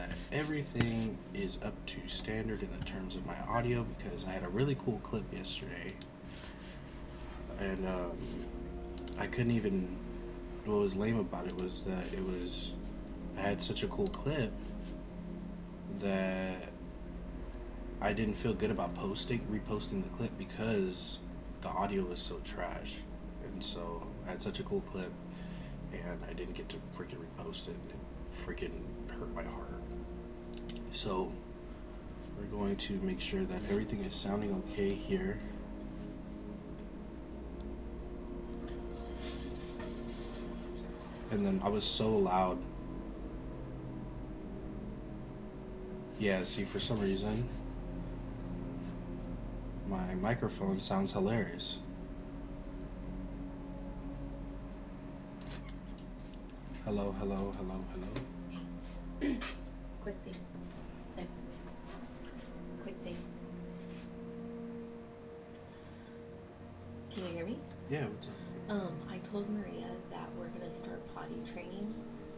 that everything is up to standard in the terms of my audio, because I had a really cool clip yesterday, and I couldn't even. What was lame about it was that I had such a cool clip that I didn't feel good about reposting the clip because the audio was so trash, and so I had such a cool clip, and I didn't get to freaking repost it, and it freaking hurt my heart. So we're going to make sure that everything is sounding okay here. And then I was so loud. Yeah, see, for some reason my microphone sounds hilarious. Hello, hello, hello, hello. Quick thing. Quick thing. Can you hear me? Yeah, what's up? I told Maria that we're gonna start potty training.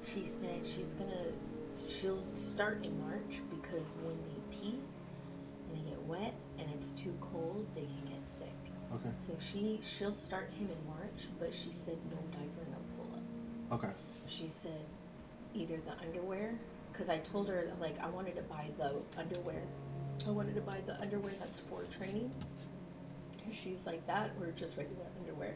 She said she'll start in March because when they pee and they get wet and it's too cold, they can get sick. Okay. So she'll start him in March, but she said no diaper, no pull-up. Okay. She said either the underwear, because I told her that, like, I wanted to buy the underwear. I wanted to buy the underwear that's for training. And she's like, that or just regular underwear.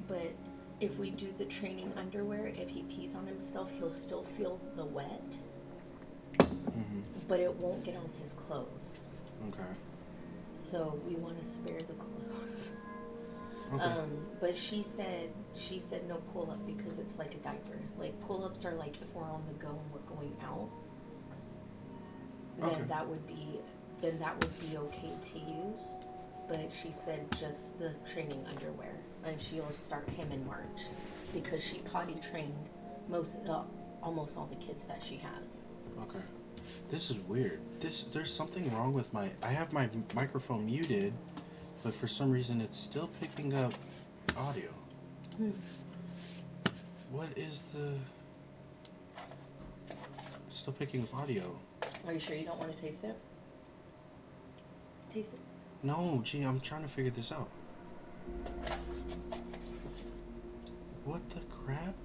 But if we do the training underwear, if he pees on himself, he'll still feel the wet. Mm-hmm. But it won't get on his clothes. Okay. So we want to spare the clothes. Okay. But she said no pull-up because it's like a diaper. Like, pull-ups are like if we're on the go and we're going out. Then Okay. that would be okay to use. But she said just the training underwear, and she'll start him in March because she potty trained almost all the kids that she has. Okay. This is weird. There's something wrong with I have my microphone muted, but for some reason it's still picking up audio. What is it's still picking up audio. Are you sure you don't want to taste it? Taste it. No, gee, I'm trying to figure this out. What the crap?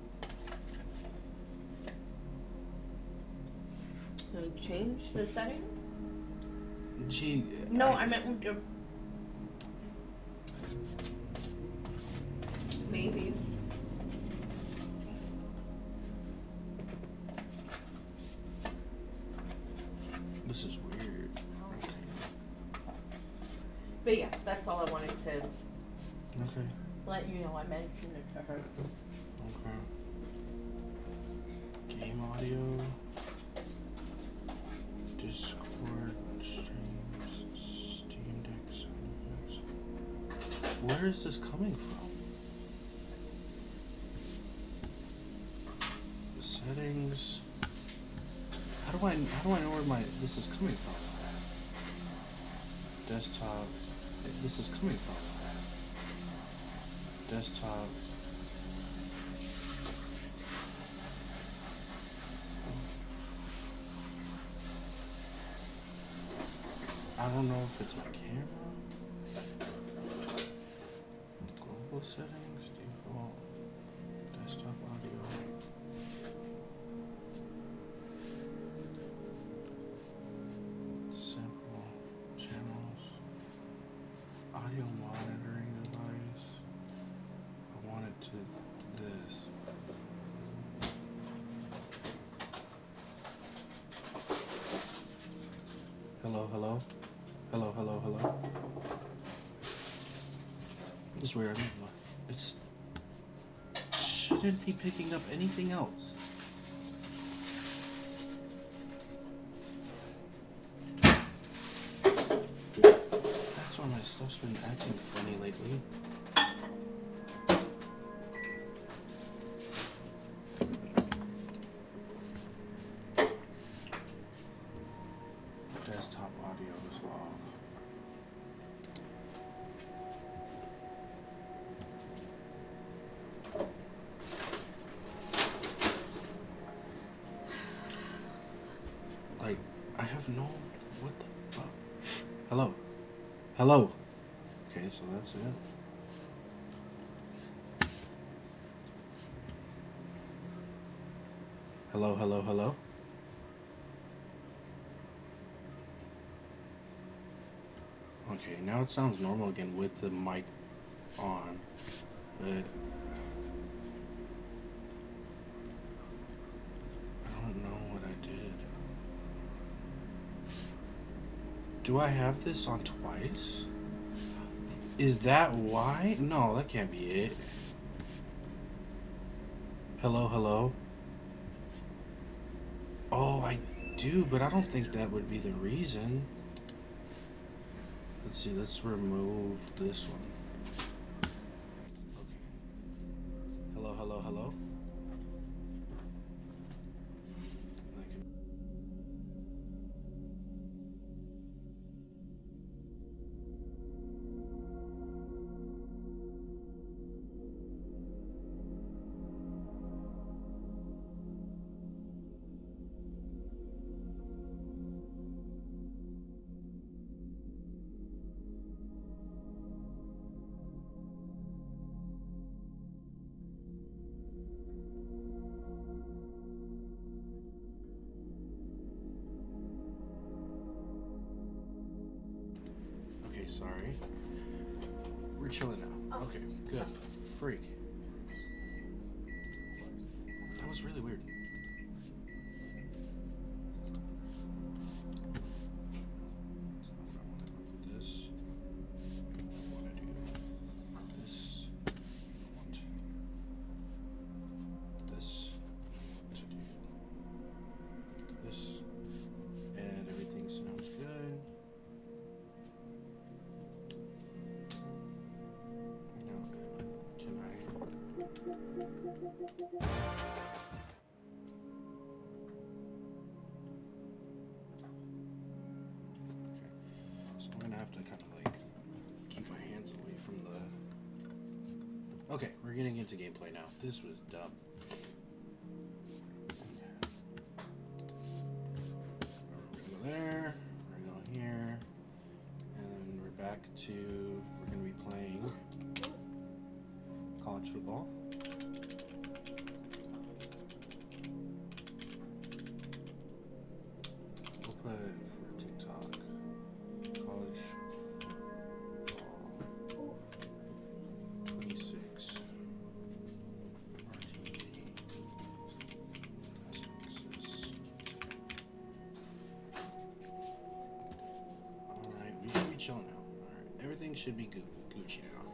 Change the setting? Gee. No, I meant maybe. This is weird. Okay. But yeah, that's all I wanted to Okay. let you know. I mentioned it to her. Okay. Game audio. Discord streams. Steam Deck sound effects. Where is this coming from? The settings. How do I know where this is coming from? Desktop. This is coming from. Desktop. I don't know if it's my camera. Global settings, default, desktop audio. Sample channels. Audio monitoring device. I want it to this. Hello, hello. Hello, hello, hello. This is weird. It's shouldn't be picking up anything else. That's why my stuff's been acting funny lately. Desktop audio is off. Like, I have no... What the fuck? Hello. Hello. Okay, so that's it. Hello, hello, hello. Okay, now it sounds normal again with the mic on, but I don't know what I did. Do I have this on twice? Is that why? No, that can't be it. Hello, hello. Oh, I do, but I don't think that would be the reason. Let's see, let's remove this one. Okay. Hello, hello, hello. I can... Okay, sorry. We're chilling now. Okay, good. Freak. That was really weird. This. I want to do this. I want this to do this. And everything sounds good. Now, can I... So I'm gonna have to kind of like keep my hands away from the... Okay, we're getting into gameplay now. This was dumb. We're gonna go there, we're gonna go here, and then we're back to... We're gonna be playing college football. We'll put for TikTok college football 26 RTG Texas. Alright, we should be chilling now. Alright, everything should be Gucci now.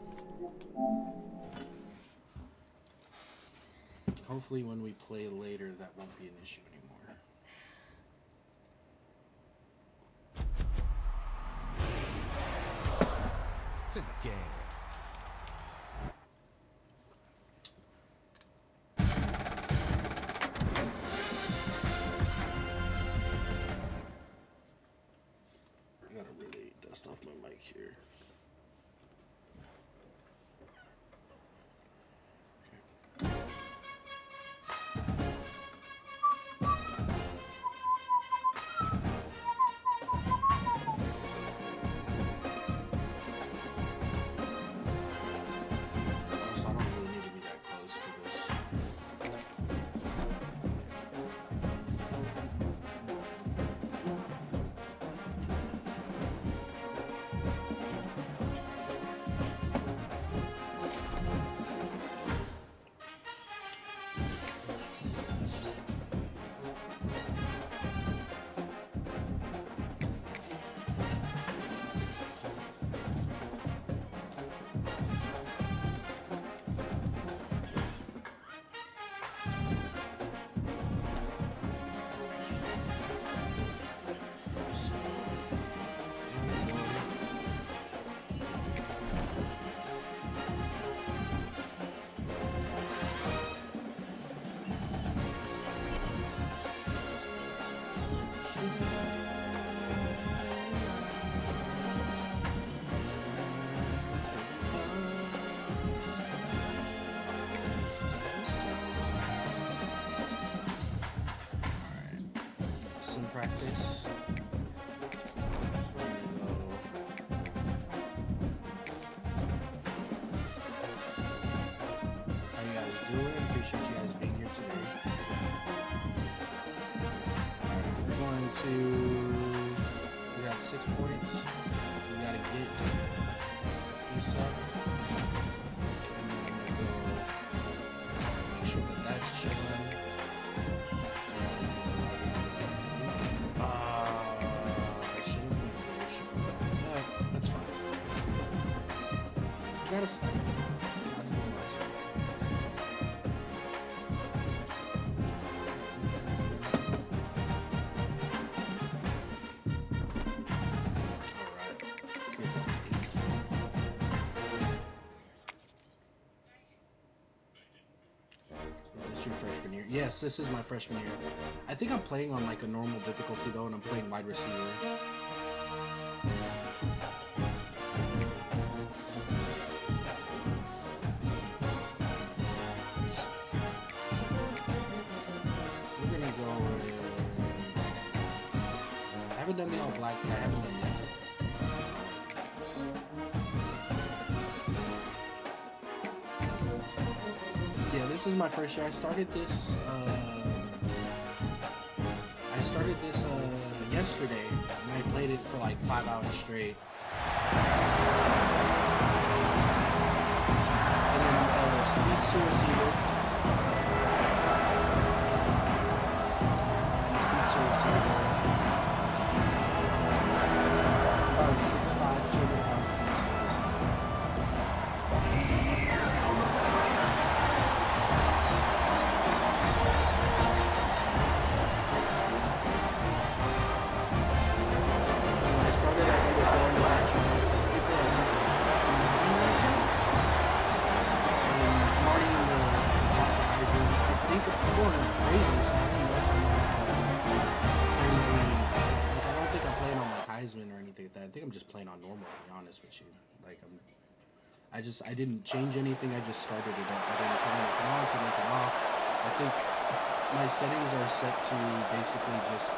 Hopefully when we play later that won't be an issue anymore. It's in the game. I gotta really dust off my mic here. Also, I don't really need to be that close to this. wrestling practice. How you guys doing? Appreciate you guys being here today. We're going to. We got 6 points. We gotta get this up. And then I'm gonna go make sure that that's chilling. I should have put leadership on that. Yeah, that's fine. You gotta stop. Freshman year. Yes, this is my freshman year. I think I'm playing on like a normal difficulty though, and I'm playing wide receiver. We're gonna go with... I haven't done the all black, but I haven't done this. This is my first year. I started this yesterday, and I played it for like 5 hours straight. And then I'm speed to receiver. Speed to receiver. About 6'5", 200 pounds. Or anything like that. I think I'm just playing on normal, to be honest with you. Like I didn't change anything. I just started it up. I didn't turn anything on, turn anything off. I think my settings are set to basically just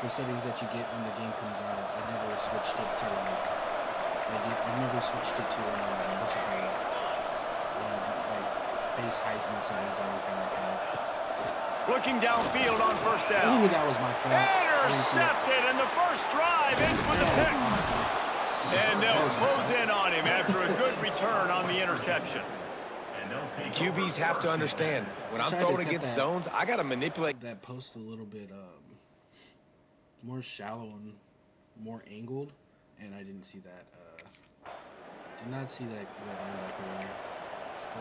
the settings that you get when the game comes out. I never switched it to like what you call it, like base Heisman settings or anything like that. Looking downfield on first down. Ooh, that was my fault. Intercepted, and the first drive ends with a pick. Awesome. And they'll close in on him after a good return on the interception. QBs have to understand, when I'm throwing against zones, I got to manipulate that post a little bit more shallow and more angled, and I didn't see that. Did not see that linebacker there. Let's go.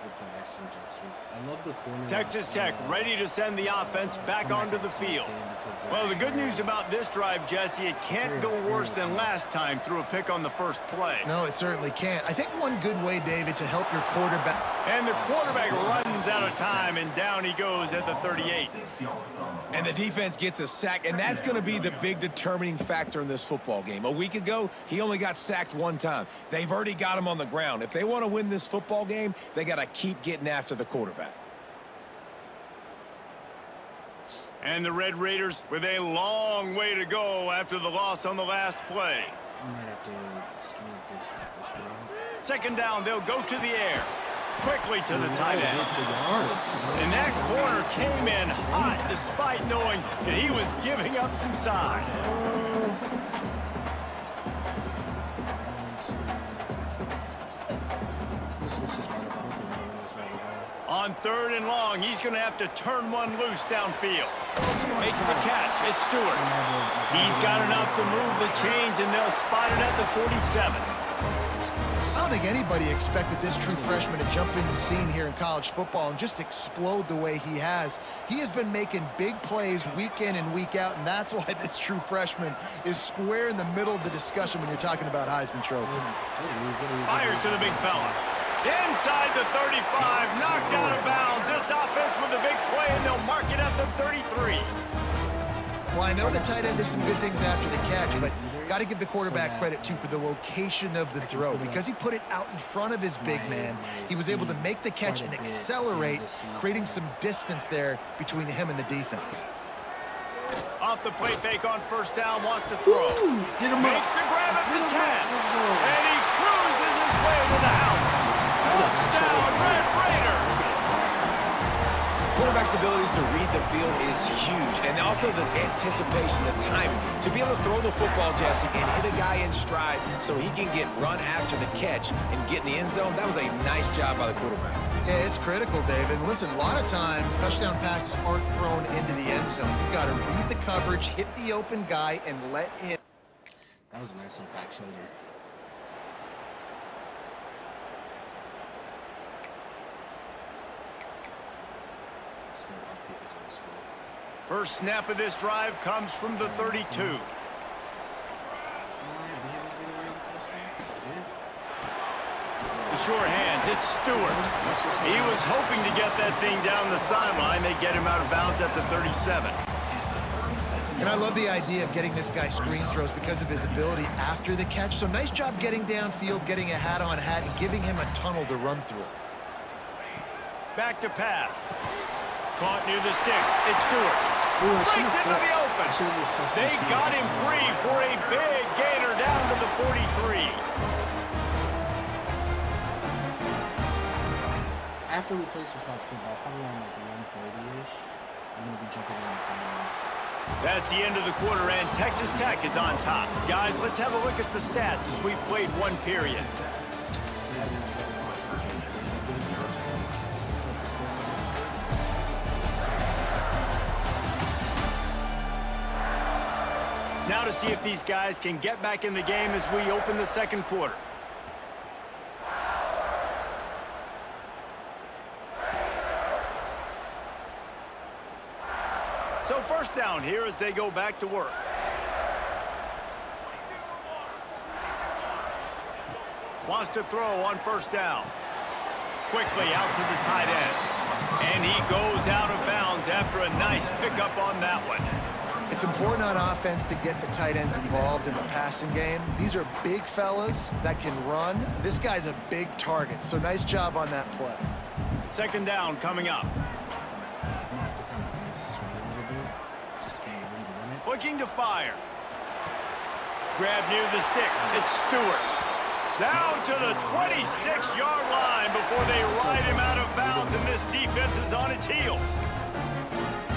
I love the corner. Texas Tech ready to send the offense back onto the field. Well, the good news about this drive, Jesse, it can't go worse than last time through a pick on the first play. No, it certainly can't. I think one good way, David, to help your quarterback. And the quarterback runs out of time, and down he goes at the 38. And the defense gets a sack, and that's going to be the big determining factor in this football game. A week ago, he only got sacked one time. They've already got him on the ground. If they want to win this football game, they got to keep getting after the quarterback. And the Red Raiders with a long way to go after the loss on the last play. I might have to scheme this route. Second down, they'll go to the air. Quickly to the tight end. And that corner came in hot despite knowing that he was giving up some size. On third and long, he's going to have to turn one loose downfield. Makes the catch. It's Stewart. He's got enough to move the chains, and they'll spot it at the 47. I don't think anybody expected this true freshman to jump in the scene here in college football and just explode the way he has. He has been making big plays week in and week out, and that's why this true freshman is square in the middle of the discussion when you're talking about Heisman Trophy. Fires to the big fella. Inside the 35, knocked out of bounds. This offense with a big play, and they'll mark it at the 33. Well, I know the tight end did some good things after the catch, but got to give the quarterback credit, too, for the location of the throw. Because he put it out in front of his big man, he was able to make the catch and accelerate, creating some distance there between him and the defense. Off the play fake on first down, wants to throw. Makes the grab at the 10. And he cruises his way to the house. Touchdown, Red Raiders! Quarterback's abilities to read the field is huge, and also the anticipation, the timing. To be able to throw the football, Jesse, and hit a guy in stride so he can get run after the catch and get in the end zone, that was a nice job by the quarterback. Yeah, it's critical, David. Listen, a lot of times touchdown passes aren't thrown into the end zone. You've got to read the coverage, hit the open guy, and let him. That was a nice little back shoulder. First snap of this drive comes from the 32. The short hands, it's Stewart. He was hoping to get that thing down the sideline. They get him out of bounds at the 37. And I love the idea of getting this guy screen throws because of his ability after the catch. So nice job getting downfield, getting a hat-on-hat, and giving him a tunnel to run through. Back to pass. Caught near the sticks. It's Stewart. Breaks into the open. They got him free for a big gainer down to the 43. After we play some college football, probably around like 1:30-ish, I'm going to be jumping in the finals. That's the end of the quarter, and Texas Tech is on top. Guys, let's have a look at the stats as we've played one period. Now to see if these guys can get back in the game as we open the second quarter. So first down here as they go back to work. Wants to throw on first down. Quickly out to the tight end. And he goes out of bounds after a nice pickup on that one. It's important on offense to get the tight ends involved in the passing game. These are big fellas that can run. This guy's a big target, so nice job on that play. Second down coming up. Looking to fire. Grab near the sticks. It's Stewart. Down to the 26-yard line before they ride him out of bounds, and this defense is on its heels.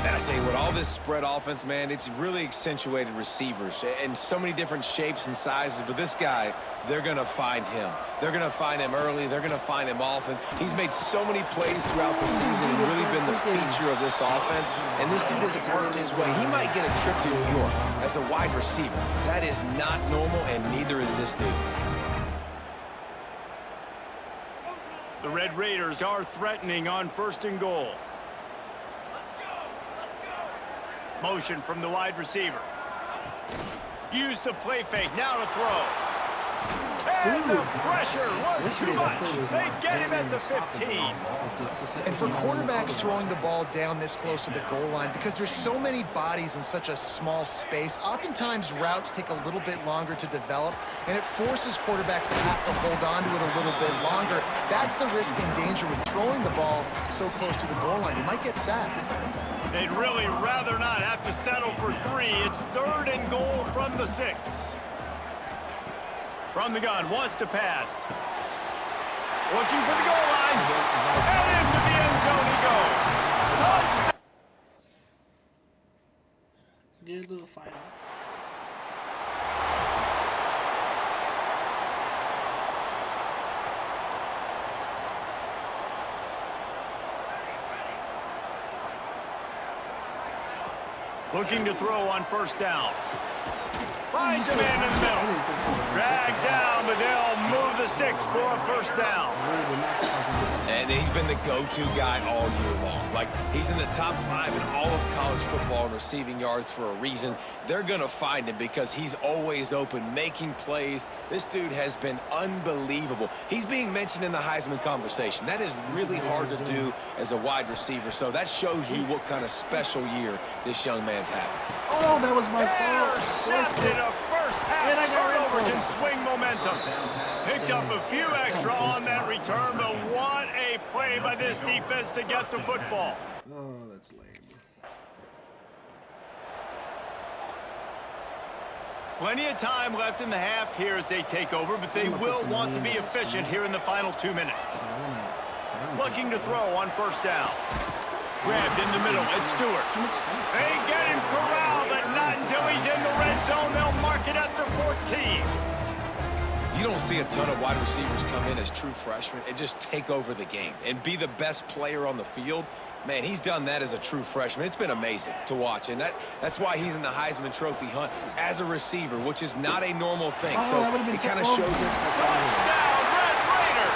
And I tell you what, all this spread offense, man, it's really accentuated receivers and so many different shapes and sizes. But this guy, they're going to find him. They're going to find him early. They're going to find him often. He's made so many plays throughout the season and really been the feature of this offense. And this dude has worked his way. He might get a trip to New York as a wide receiver. That is not normal, and neither is this dude. The Red Raiders are threatening on first and goal. Motion from the wide receiver. Use the play fake, now to throw. And the pressure was too much. They get him at the 15. And for quarterbacks throwing the ball down this close to the goal line, because there's so many bodies in such a small space, oftentimes routes take a little bit longer to develop, and it forces quarterbacks to have to hold on to it a little bit longer. That's the risk and danger with throwing the ball so close to the goal line. You might get sacked. They'd really rather not have to settle for 3. It's third and goal from the 6. From the gun, wants to pass. Looking for the goal line. And into the end zone he goes. Touchdown. Get a little fight off. Looking to throw on first down. Finds a man in the middle. Dragged down, but they'll move the sticks for a first down. And he's been the go-to guy all year long. Like, He's in the top 5 in all of college football in receiving yards for a reason. They're going to find him because he's always open, making plays. This dude has been unbelievable. He's being mentioned in the Heisman conversation. That is really hard to do as a wide receiver, so that shows you what kind of special year this young man's having. Oh, that was my fault. Intercepted. A first half turnover can swing momentum. Picked up a few extra on that return, but what a play by this defense to get the football. Oh, that's lame. Plenty of time left in the half here as they take over, but they will want to be efficient here in the final 2 minutes. Looking to throw on first down. Grabbed in the middle. It's Stewart. They get him corralled, but not until he's in the red zone. They'll mark it at the 14. You don't see a ton of wide receivers come in as true freshmen and just take over the game and be the best player on the field. Man, he's done that as a true freshman. It's been amazing to watch, and that's why he's in the Heisman Trophy hunt as a receiver, which is not a normal thing. So it kind of showed this. Touchdown, Red Raider!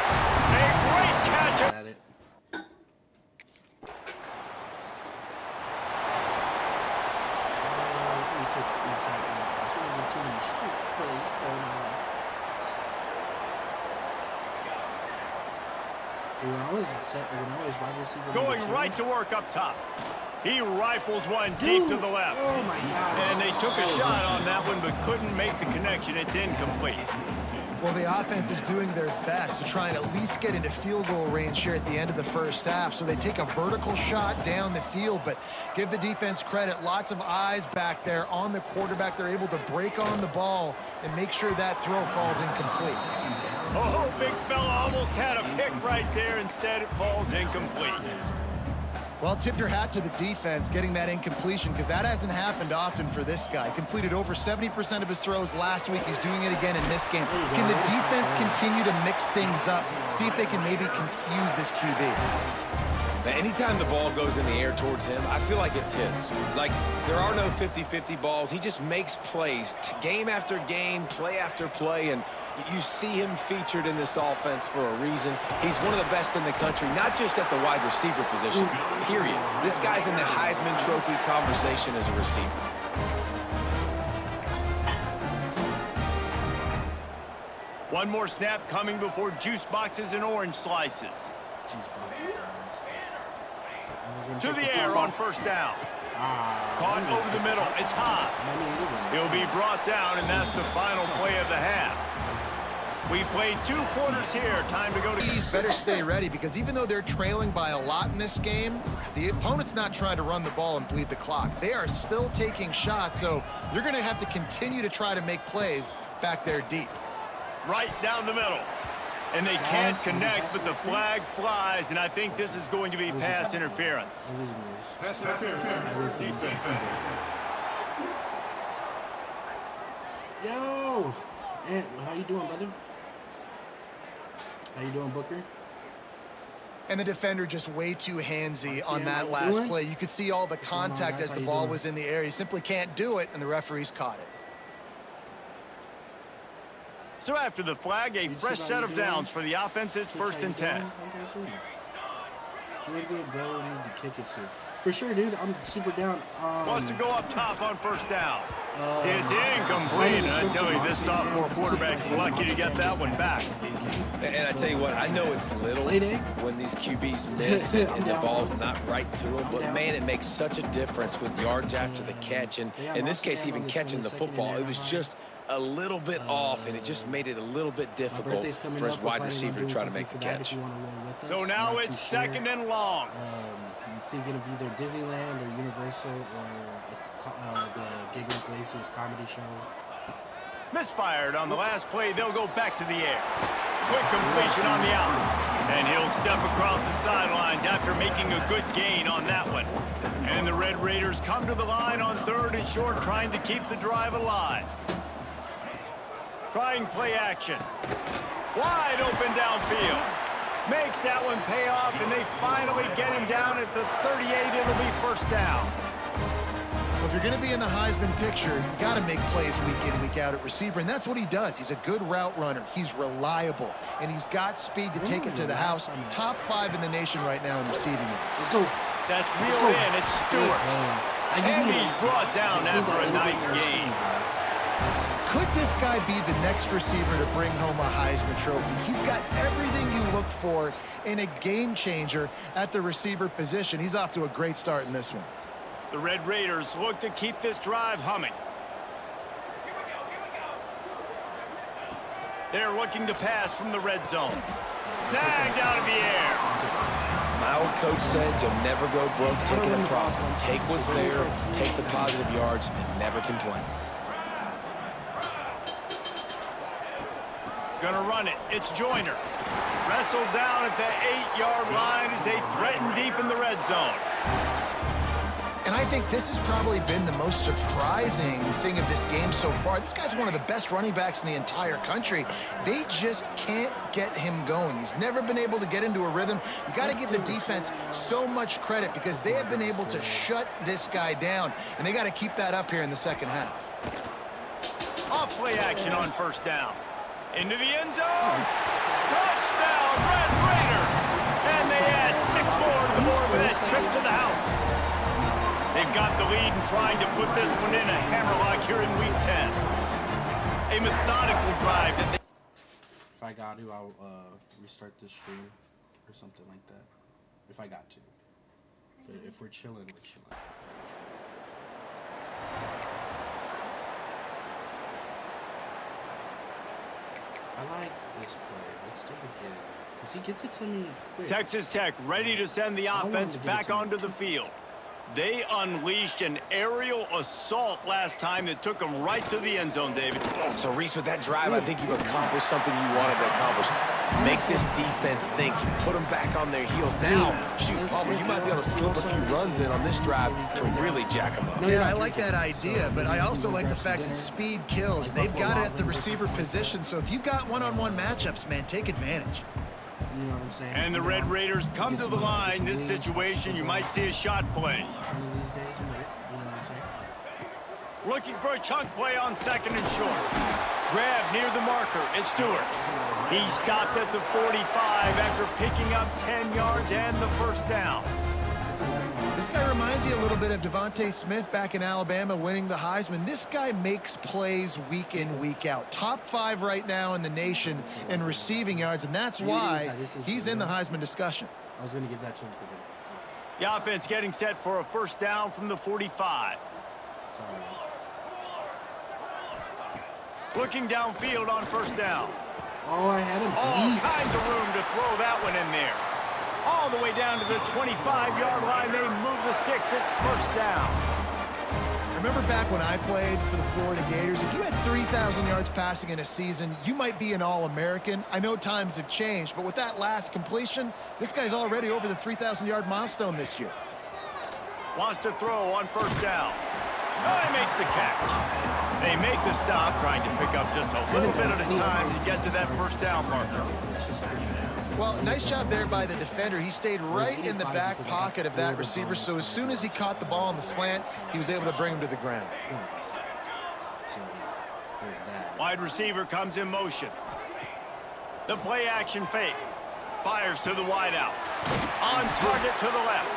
A great catch. At it. Dude, when I was wide receiver Going right to work up top. He rifles one deep to the left. Oh my God. And they took a shot on that one, but couldn't make the connection. It's incomplete. Well, the offense is doing their best to try and at least get into field goal range here at the end of the first half. So they take a vertical shot down the field, but give the defense credit. Lots of eyes back there on the quarterback. They're able to break on the ball and make sure that throw falls incomplete. Oh, big fella almost had a pick right there. Instead, it falls incomplete. Well, tip your hat to the defense getting that incompletion, because that hasn't happened often for this guy. Completed over 70% of his throws last week. He's doing it again in this game. Can the defense continue to mix things up? See if they can maybe confuse this QB. Now, anytime the ball goes in the air towards him, I feel like it's his. Like, there are no 50-50 balls. He just makes plays game after game, play after play, and you see him featured in this offense for a reason. He's one of the best in the country, not just at the wide receiver position, period. This guy's in the Heisman Trophy conversation as a receiver. One more snap coming before juice boxes and orange slices. To the air on first down. Caught over the middle. It's hot. He'll be brought down, and that's the final play of the half. We played 2 quarters here. Time to go to... These better stay ready, because even though they're trailing by a lot in this game, the opponent's not trying to run the ball and bleed the clock. They are still taking shots, so you're going to have to continue to try to make plays back there deep. Right down the middle. And they can't connect, but the flag flies, and I think this is going to be pass interference. Pass interference for defense. Yo! Ant, how you doing, brother? How you doing, Booker? And the defender just way too handsy on that last play. You could see all the contact as the ball was in the air. He simply can't do it, and the referees caught it. So after the flag, a fresh set of downs for the offense. It's 1st and 10. Good, bro. We need to kick it soon. For sure, dude. I'm super down. Wants to go up top on first down. It's incomplete. And I tell you, this sophomore quarterback's lucky to get that one back. And I tell you what, I know it's little when these QBs miss and the ball's not right to them, but man, it makes such a difference with yards after the catch. And in this case, even catching the football, it was just a little bit off, and it just made it a little bit difficult for his wide receiver to try to make the catch. So now it's 2nd and long. I'm thinking of either Disneyland or Universal or the Giggling Places comedy show. Misfired on the last play. They'll go back to the air. Quick completion on the out. And he'll step across the sidelines after making a good gain on that one. And the Red Raiders come to the line on 3rd and short, trying to keep the drive alive. Trying play action. Wide open downfield. Makes that one pay off, and they finally get him down at the 38. It'll be first down. Well, if you're going to be in the Heisman picture, you got to make plays week in, week out at receiver, and that's what he does. He's a good route runner. He's reliable, and he's got speed to take it to the house. Top 5 in the nation right now in receiving it. Let's go. That's Let's reeled go. in. It's Stewart. I just And need he's brought down just need after that a little bit nice more speed, game. bro. Could this guy be the next receiver to bring home a Heisman Trophy? He's got everything you look for in a game changer at the receiver position. He's off to a great start in this one. The Red Raiders look to keep this drive humming. They're looking to pass from the red zone. Snagged out of the air. My old coach said you'll never go broke taking a profit. Take what's there, take the positive yards, and never complain. Gonna run it. It's Joyner. Wrestled down at the 8-yard line as they threaten deep in the red zone. And I think this has probably been the most surprising thing of this game so far. This guy's one of the best running backs in the entire country. They just can't get him going. He's never been able to get into a rhythm. You got to give the defense so much credit because they have been able to shut this guy down, and they got to keep that up here in the second half. Off play action on first down. Into the end zone. Touchdown, Red Raiders! And they add 6 more to the board with that trip to the house. They've got the lead and trying to put this one in a hammerlock here in Week 10. A methodical drive that they... If I got to, I'll restart this stream or something like that. If I got to. But if we're chilling, we're chilling. I liked this play. Let's do it again. Because he gets it to me quick. Texas Tech ready to send the offense back onto the field. They unleashed an aerial assault last time that took them right to the end zone, David. So, Reese, with that drive, I think you've accomplished something you wanted to accomplish. Make this defense think. You put them back on their heels. Now, shoot, Palmer, you might be able to slip a few runs in on this drive to really jack them up. Yeah, I like that idea, but I also like the fact that speed kills. They've got it at the receiver position, so if you've got one-on-one matchups, man, take advantage. You know what I'm saying? And the Red Raiders come to the line. This situation, you might see a shot play. One of these days, with it. You know what I'm saying? Looking for a chunk play on second and short. Grab near the marker. It's Stewart. He stopped at the 45 after picking up 10 yards and the first down. This guy reminds you a little bit of Devontae Smith back in Alabama winning the Heisman. This guy makes plays week in, week out. Top 5 right now in the nation in receiving yards, and that's why he's in the Heisman discussion. I was going to give that to him for good. The offense getting set for a first down from the 45. It's all right. Looking downfield on first down. Oh, I had him All beat. kinds of room to throw that one in there. All the way down to the 25-yard line. They move the sticks. It's first down. Remember back when I played for the Florida Gators, if you had 3,000 yards passing in a season, you might be an All-American. I know times have changed, but with that last completion, this guy's already over the 3,000-yard milestone this year. Wants to throw on first down. Oh, he makes the catch. They make the stop, trying to pick up just a little bit at a time to get to that first down marker. Well, nice job there by the defender. He stayed right in the back pocket of that receiver, so as soon as he caught the ball on the slant, he was able to bring him to the ground. So, there's that. Wide receiver comes in motion. The play action fake. Fires to the wideout. On target to the left.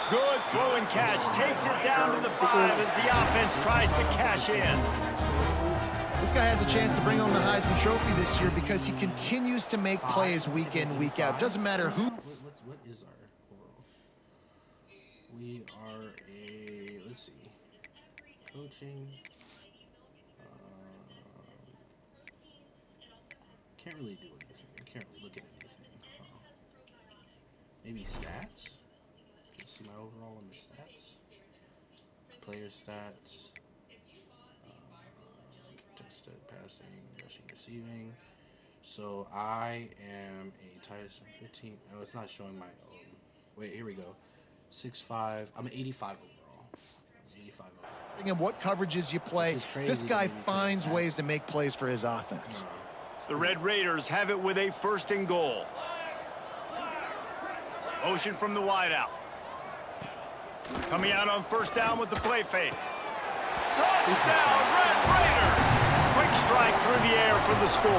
Good throw and catch. Takes it down to the 5 as the offense tries to cash in. This guy has a chance to bring home the Heisman Trophy this year because he continues to make plays week in, week out. Doesn't matter who. What is our overall? We are a, let's see, coaching. Can't really do anything. I can't really look at anything. Maybe stats? Can you see my overall on the stats? Player stats. Tested passing, rushing, receiving. So I am a tight 15. Oh, it's not showing my. Wait, here we go. 6'5". I'm 85 overall. 85 overall. And what coverages you play, this guy finds ways to make plays for his offense. The Red Raiders have it with a first and goal. Motion from the wideout. Coming out on first down with the play fake. Touchdown, Red Raiders! Quick strike through the air for the score.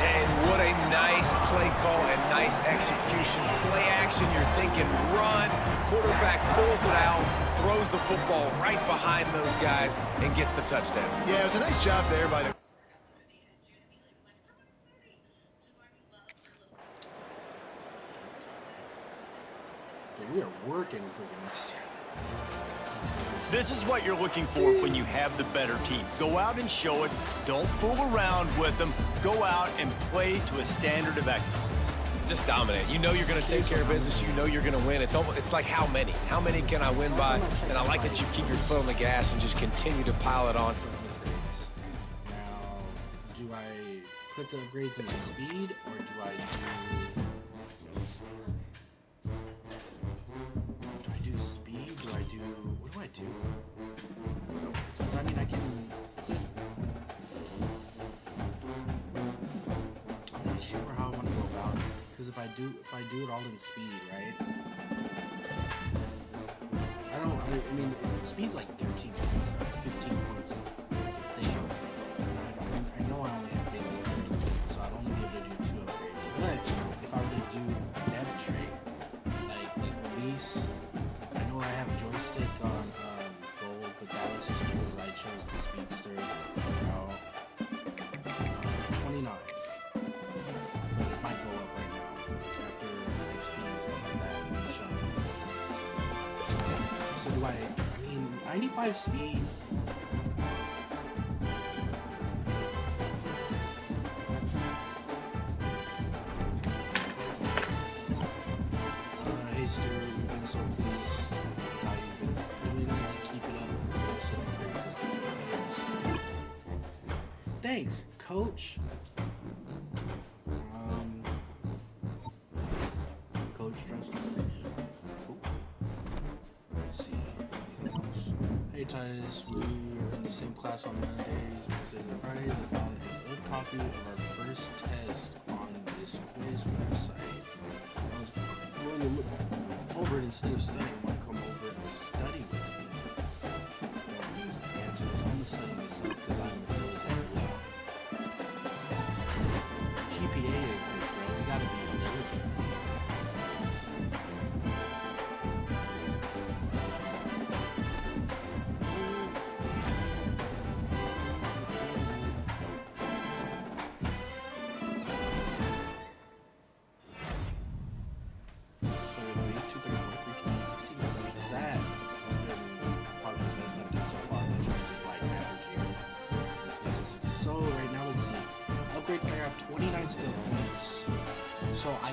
And what a nice play call and nice execution. Play action, you're thinking run. Quarterback pulls it out, throws the football right behind those guys, and gets the touchdown. Yeah, it was a nice job there by the... Dude, we are working freaking this. This is what you're looking for when you have the better team. Go out and show it. Don't fool around with them. Go out and play to a standard of excellence. Just dominate. You know you're going to take care of business. You know you're going to win. It's like how many? How many can I win by? And I like that you keep your foot on the gas and just continue to pile it on. Now, do I put the upgrades in my speed, or do I do speed? Do I do, what do I do? Because I mean, I can, I'm not sure how I want to go about it. Because if I do it all in speed, right? I mean, speed's like 13 points, 15 points of freaking thing. And I know I only have maybe 30 points, so I'd only be able to do 2 upgrades. But if I were to do a dev trait, like release, I know I have joystick on gold, but that was just because I chose the speedster route. 29. But it might go up right now after XP and stuff like that. So do I mean, 95 speed. Hey Stuart, you've been so pleased with how you've been doing it. Keep it up. Listen, thanks, coach. Coach trust. Cool. Let's see. Anything else? Hey Titus, we were in the same class on Mondays, Wednesdays, and Fridays. I found an old copy of our first test on this quiz website. I was willing to look over it instead of studying. I want to come over and study with me. Don't use the answers. I'm studying myself because I'm a diligent low. GPA equals, bro. We gotta be diligent. So I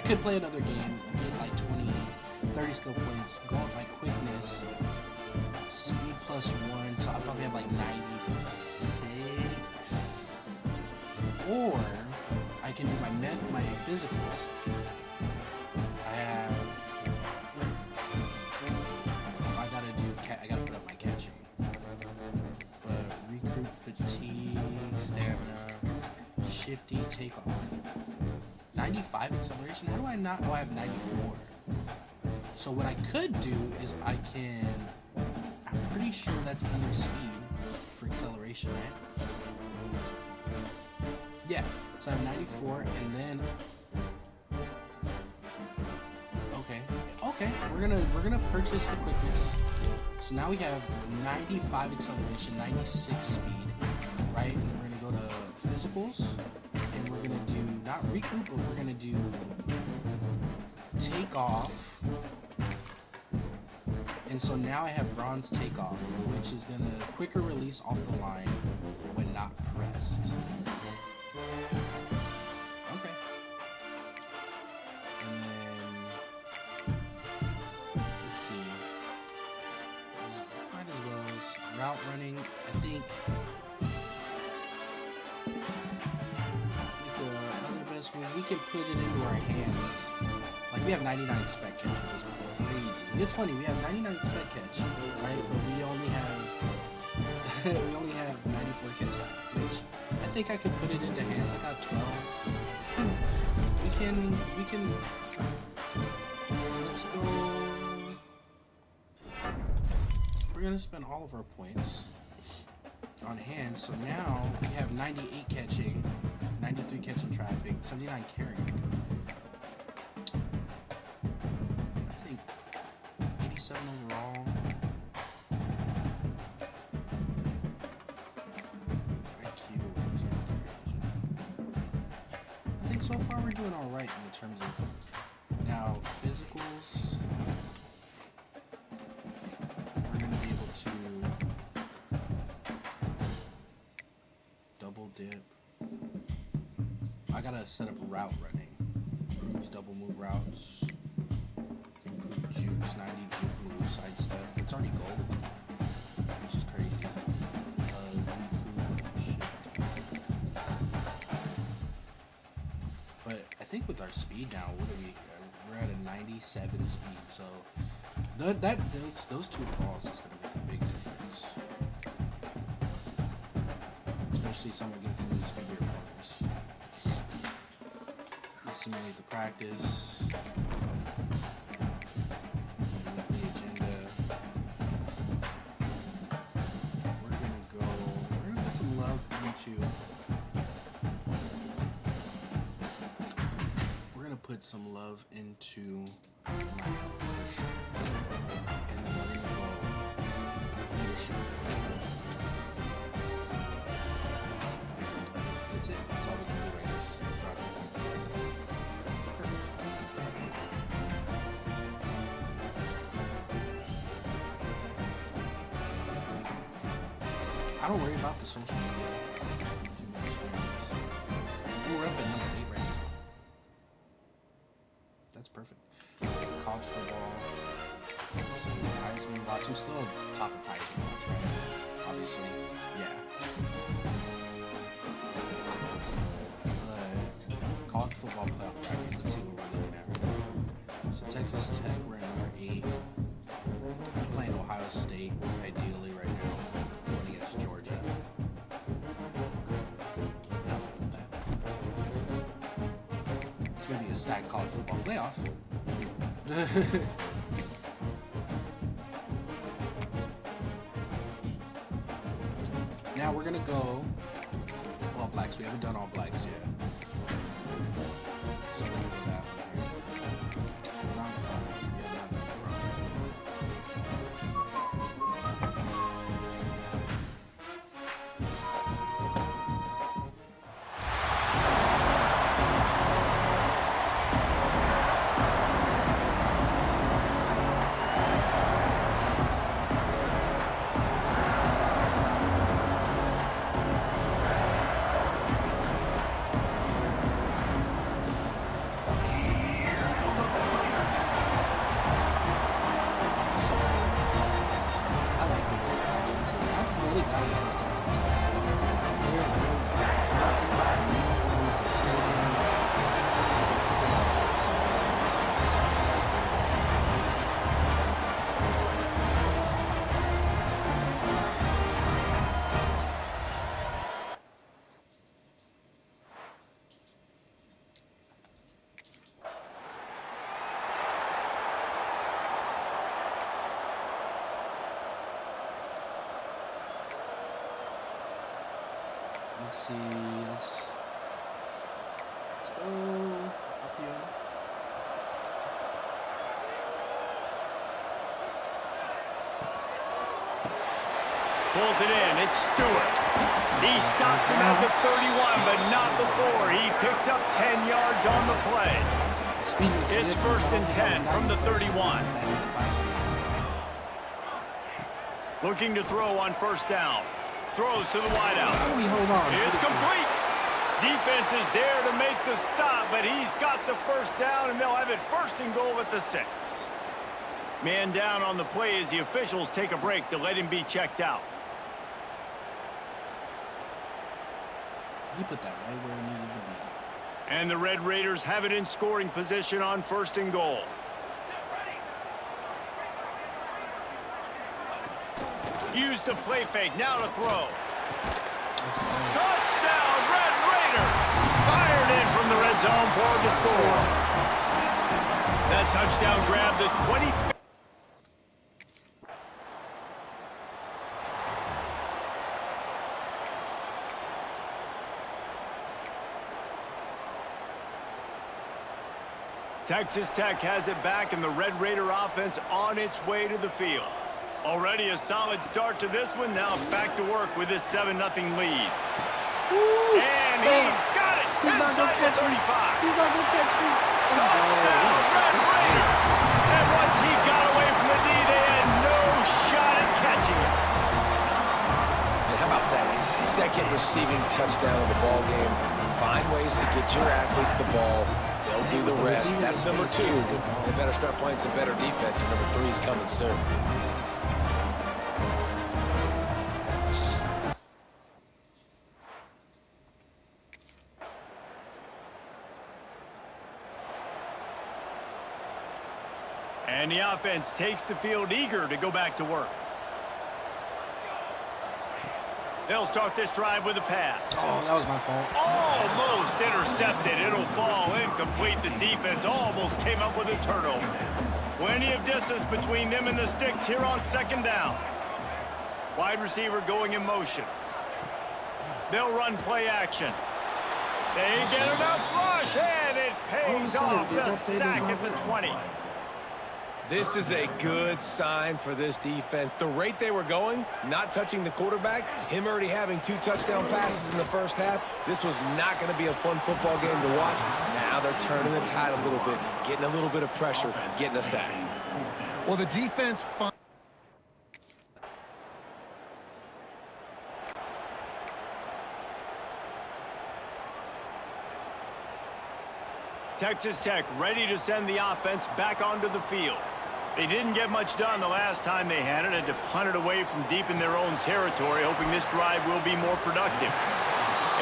could play another game, get like 20, 30 skill points, go up my quickness, speed plus 1, so I probably have like 96. Or I can do my physicals. I gotta put up my catching. But recruit, fatigue, stamina, shifty, takeoff. 95 acceleration? How do I not? Oh, I have 94. So what I could do is I'm pretty sure that's under speed for acceleration, right? Yeah. So I have 94, and then okay, we're gonna purchase the quickness. So now we have 95 acceleration, 96 speed, right? And we're gonna go to physicals, and we're gonna do not recoup, but we're gonna do takeoff. And so now I have bronze takeoff, which is gonna quicker release off the line when not pressed. Okay. And then let's see. Might as well as route running. I think the other best one, we can put it into our hands. Like we have 99 spec catch, which is crazy. It's funny, we have 99 spec catch, right? But we only have 94 catch, which I think I could put it into hands. I got 12. We can. Let's go. We're gonna spend all of our points. on hand. So now we have 98 catching, 93 catching traffic, 79 carrying. I think 87 overall. IQ. I think so far we're doing all right in terms of now physicals. We're going to be able to double dip. I gotta set up route running. Improves double move routes. Improve jukes, 90 juke move, sidestep. It's already gold, which is crazy. Shift. But I think with our speed now, what are we? We're at a 97 speed, so those two balls is gonna make a big difference. Especially some against some of these figure opponents. Let's simulate the practice. Weekly agenda. We're gonna put some love into. We're gonna put some love into my health for sure. And then we're gonna go leadership. That's it. That's all we can do, I guess. Perfect. I don't worry about the social media too much. We're up at number 8 right now. That's perfect. College football. Let's see, Heisman watch. I'm still top of Heisman watch, right? Obviously. Yeah. College football playoff bracket. Let's see what we're looking at right now. So Texas Tech, we're at number 8. We're playing Ohio State, ideally right now. Going against Georgia. It's gonna be a stacked college football playoff. Now we're gonna go All Blacks. We haven't done All Blacks yet. So we're gonna do that one here. Let's see. Let's go up here. Pulls it in. It's Stewart. He stops him at the 31, but not before. He picks up 10 yards on the play. It's 1st and 10 from the 31. Looking to throw on 1st down. Throws to the wideout. Hold on. It's complete. Defense is there to make the stop, but he's got the 1st down, and they'll have it 1st and goal at the 6. Man down on the play as the officials take a break to let him be checked out. He put that right where it needed to be. And the Red Raiders have it in scoring position on 1st and goal. Use the play fake, now to throw. Touchdown, Red Raiders! Fired in from the red zone for the score. That touchdown grabbed the 20. Texas Tech has it back, and the Red Raider offense on its way to the field. Already a solid start to this one. Now back to work with this 7-0 lead. Woo! And Stop. he's got it. He's not going to catch me. He's not going to catch me. Touchdown, Red Raider. And once he got away from the D, they had no shot at catching him. And how about that? His second receiving touchdown of the ball game. Find ways to get your athletes the ball. They'll do the rest. That's number 2. They better start playing some better defense, and number 3 is coming soon. And the offense takes the field eager to go back to work. They'll start this drive with a pass. Oh, that was my fault. Almost intercepted. It'll fall incomplete. The defense almost came up with a turnover. Plenty of distance between them and the sticks here on 2nd down. Wide receiver going in motion. They'll run play action. They get enough rush, and it pays off the sack at the 20. This is a good sign for this defense. The rate they were going, not touching the quarterback, him already having 2 touchdown passes in the first half, this was not going to be a fun football game to watch. Now they're turning the tide a little bit, getting a little bit of pressure, getting a sack. Well, the defense... Texas Tech ready to send the offense back onto the field. They didn't get much done the last time they had it, and to punt it away from deep in their own territory, hoping this drive will be more productive.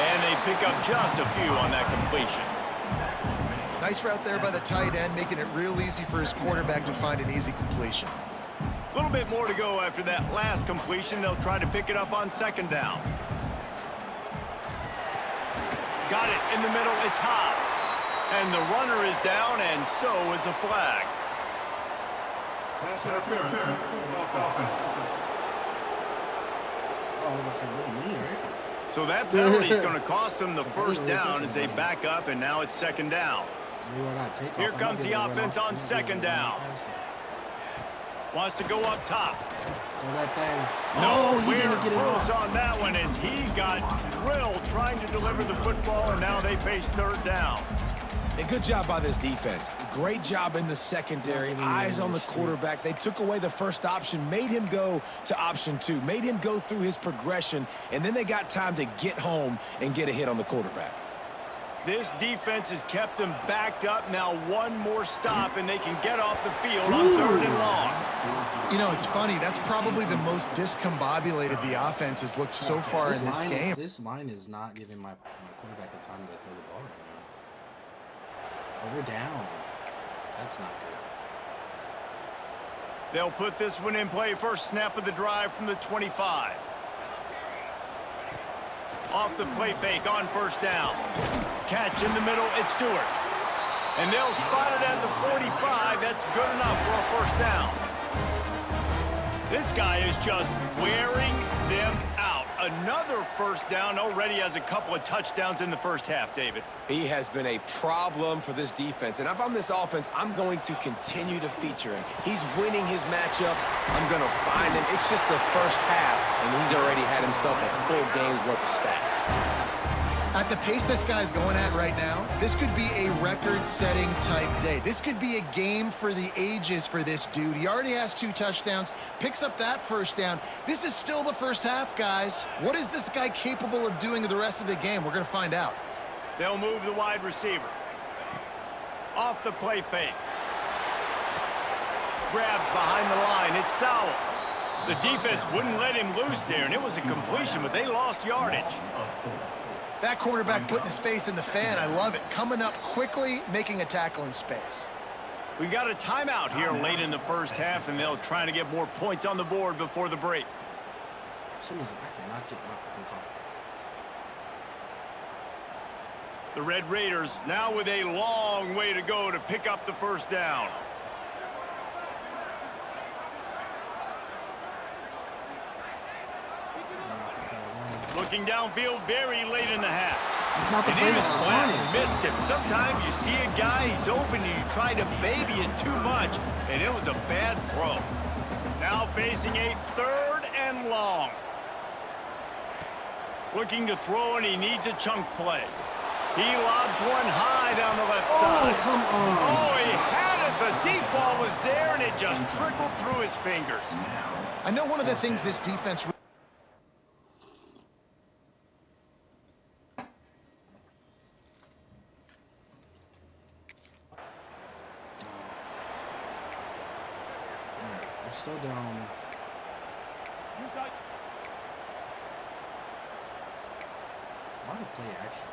And they pick up just a few on that completion. Nice route there by the tight end, making it real easy for his quarterback to find an easy completion. A little bit more to go after that last completion. They'll try to pick it up on 2nd down. Got it in the middle. It's Haas. And the runner is down, and so is a flag. Pass interference. Offense. Oh, that's me, right? So that penalty is going to cost them the first down as they back up, and now it's 2nd down. Here comes the offense on 2nd down. Wants to go up top. No, he We're didn't get it close off. on that one as he got drilled trying to deliver the football, and now they face 3rd down. A good job by this defense. Great job in the secondary. Eyes on the quarterback. They took away the first option, made him go to option 2, made him go through his progression, and then they got time to get home and get a hit on the quarterback. This defense has kept them backed up. Now one more stop, and they can get off the field on 3rd and long. You know, it's funny. That's probably the most discombobulated the offense has looked so far in this game. This line is not giving my quarterback a time to throw the ball right now. Oh, we're down. That's not good. They'll put this one in play. First snap of the drive from the 25. Off the play fake on 1st down. Catch in the middle, it's Stewart. And they'll spot it at the 45. That's good enough for a 1st down. This guy is just wearing them out. Another 1st down, already has a couple of touchdowns in the first half, David. He has been a problem for this defense. And if I'm this offense, I'm going to continue to feature him. He's winning his matchups. I'm going to find him. It's just the first half, and he's already had himself a full game's worth of stats. At the pace this guy's going at right now, this could be a record-setting type day. This could be a game for the ages for this dude. He already has 2 touchdowns, picks up that 1st down. This is still the first half, guys. What is this guy capable of doing the rest of the game? We're going to find out. They'll move the wide receiver. Off the play fake. Grabbed behind the line. It's Sowell. The defense wouldn't let him loose there, and it was a completion, but they lost yardage. That cornerback putting his face in the fan, I love it. Coming up quickly, making a tackle in space. We got a timeout here late in the first half, and they'll try to get more points on the board before the break. For some reason, I cannot get my freaking coffee. The Red Raiders now with a long way to go to pick up the 1st down. Looking downfield very late in the half. It's not the And play he was that I flat wanted. and missed him. Sometimes you see a guy, he's open, and you try to baby it too much, and it was a bad throw. Now facing a 3rd and long. Looking to throw, and he needs a chunk play. He lobs one high down the left side. Oh, come on. Oh, he had it. The deep ball was there, and it just trickled through his fingers. I know one of the things this defense... We're still down. Why the play action?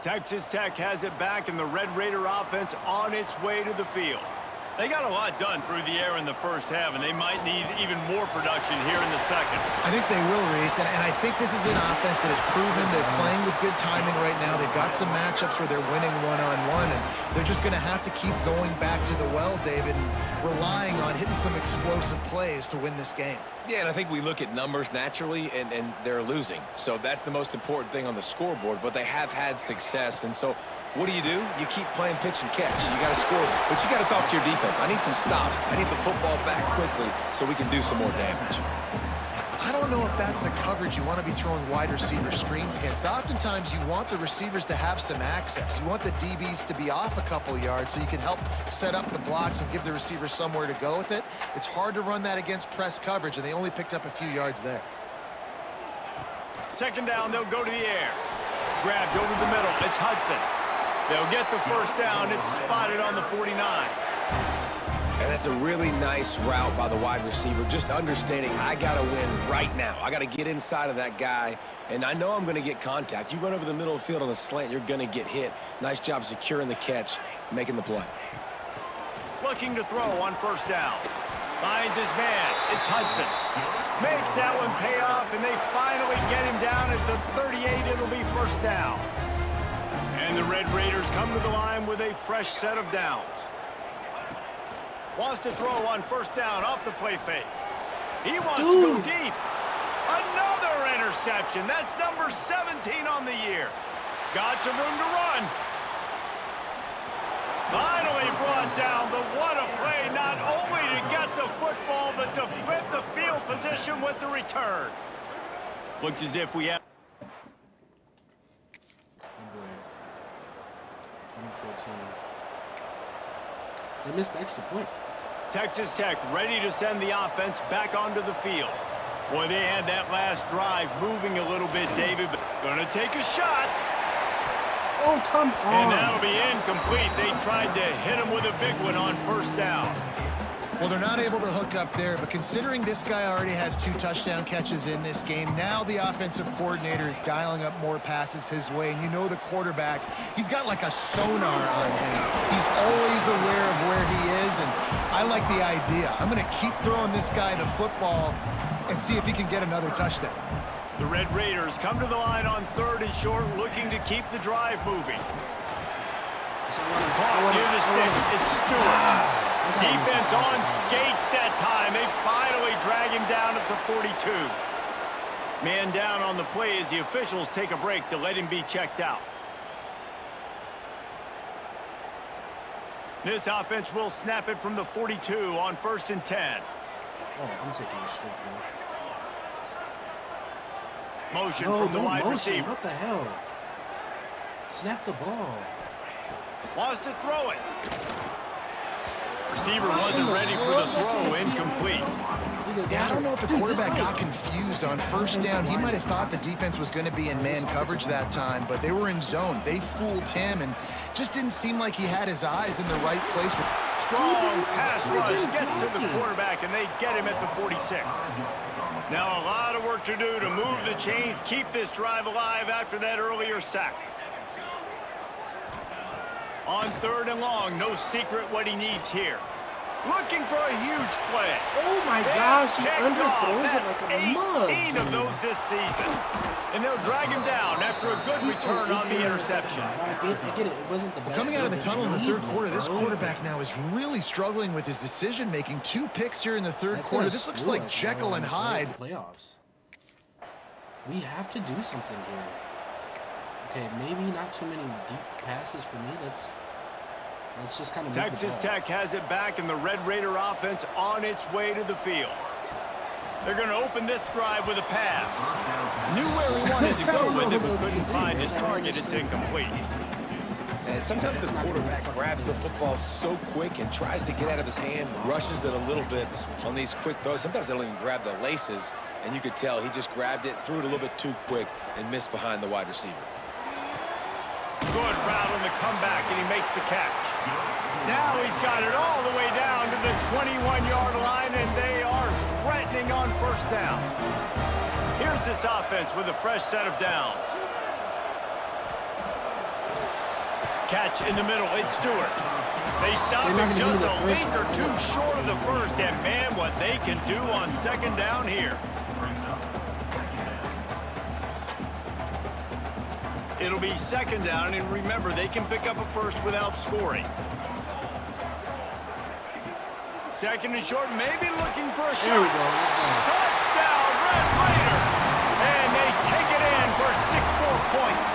Texas Tech has it back, and the Red Raider offense on its way to the field. They got a lot done through the air in the first half, and they might need even more production here in the second. I think they will, Reese, and I think this is an offense that has proven they're playing with good timing right now. They've got some matchups where they're winning one-on-one, and they're just going to have to keep going back to the well, David, and relying on hitting some explosive plays to win this game. Yeah, and I think we look at numbers naturally, and they're losing. So that's the most important thing on the scoreboard, but they have had success. And so what do? You keep playing pitch and catch. You got to score, but you got to talk to your defense. I need some stops. I need the football back quickly so we can do some more damage. I don't know if that's the coverage you want to be throwing wide receiver screens against. Oftentimes, you want the receivers to have some access. You want the DBs to be off a couple yards so you can help set up the blocks and give the receiver somewhere to go with it. It's hard to run that against press coverage, and they only picked up a few yards there. Second down, they'll go to the air. Grabbed over the middle. It's Hudson. They'll get the first down. It's spotted on the 49. And that's a really nice route by the wide receiver, just understanding I got to win right now. I got to get inside of that guy, and I know I'm going to get contact. You run over the middle of the field on a slant, you're going to get hit. Nice job securing the catch, making the play. Looking to throw on first down. Finds his man. It's Hudson. Makes that one pay off, and they finally get him down at the 38. It'll be first down. And the Red Raiders come to the line with a fresh set of downs. Wants to throw on first down off the play fake. He wants to go deep. Another interception. That's number 17 on the year. Got some room to run. Finally brought down, but what a play, not only to get the football, but to flip the field position with the return. Looks as if we have... Oh boy. 2014. They missed the extra point. Texas Tech ready to send the offense back onto the field. Boy, they had that last drive moving a little bit, David, but gonna take a shot. Oh, come on. And that'll be incomplete. They tried to hit him with a big one on first down. Well, they're not able to hook up there, but considering this guy already has 2 touchdown catches in this game, now the offensive coordinator is dialing up more passes his way. And you know the quarterback, he's got like a sonar on him. He's always aware of where he is, and I like the idea. I'm going to keep throwing this guy the football and see if he can get another touchdown. The Red Raiders come to the line on 3rd and short, looking to keep the drive moving. Caught near the sticks. It's Stewart. Defense on skates that time. They finally drag him down at the 42. Man down on the play as the officials take a break to let him be checked out. This offense will snap it from the 42 on 1st and 10. Oh, I'm taking a straight, bro. Motion No, from the no wide motion. receiver. What the hell? Snap the ball. Wants to throw it. Receiver wasn't ready for the throw. Incomplete. Yeah, I don't know if the quarterback got confused on first down. He might have thought the defense was going to be in man coverage that time, but they were in zone. They fooled him and just didn't seem like he had his eyes in the right place. Strong pass rush gets to the quarterback, and they get him at the 46. Now a lot of work to do to move the chains, keep this drive alive after that earlier sack. On 3rd and long, no secret what he needs here. Looking for a huge play. Oh my gosh, he underthrows it like a mug. 18 of those this season. And they'll drag him down after a good return on the interception. I get it. It wasn't the best. Coming out of the tunnel in the 3rd quarter, this quarterback now is really struggling with his decision-making. 2 picks here in the 3rd quarter. This looks like Jekyll and Hyde. Playoffs. We have to do something here. Okay, maybe not too many deep passes for me. Let's just kind of move the Texas ball. Tech has it back, and the Red Raider offense on its way to the field. They're going to open this drive with a pass. Knew where he wanted to go with it, but couldn't find his target. It's incomplete. And sometimes the quarterback grabs the football so quick and tries to get out of his hand, rushes it a little bit on these quick throws. Sometimes they don't even grab the laces, and you could tell he just grabbed it, threw it a little bit too quick, and missed behind the wide receiver. Good route on the comeback, and he makes the catch. Now he's got it all the way down to the 21-yard line, and they are threatening on first down. Here's this offense with a fresh set of downs. Catch in the middle, it's Stewart. They stop him just a link or two short of the first, and man, what they can do on second down here. It'll be second down, and remember, they can pick up a first without scoring. Second and short, maybe looking for a shot. There we go. Touchdown, Red Raiders! And they take it in for 6 more points.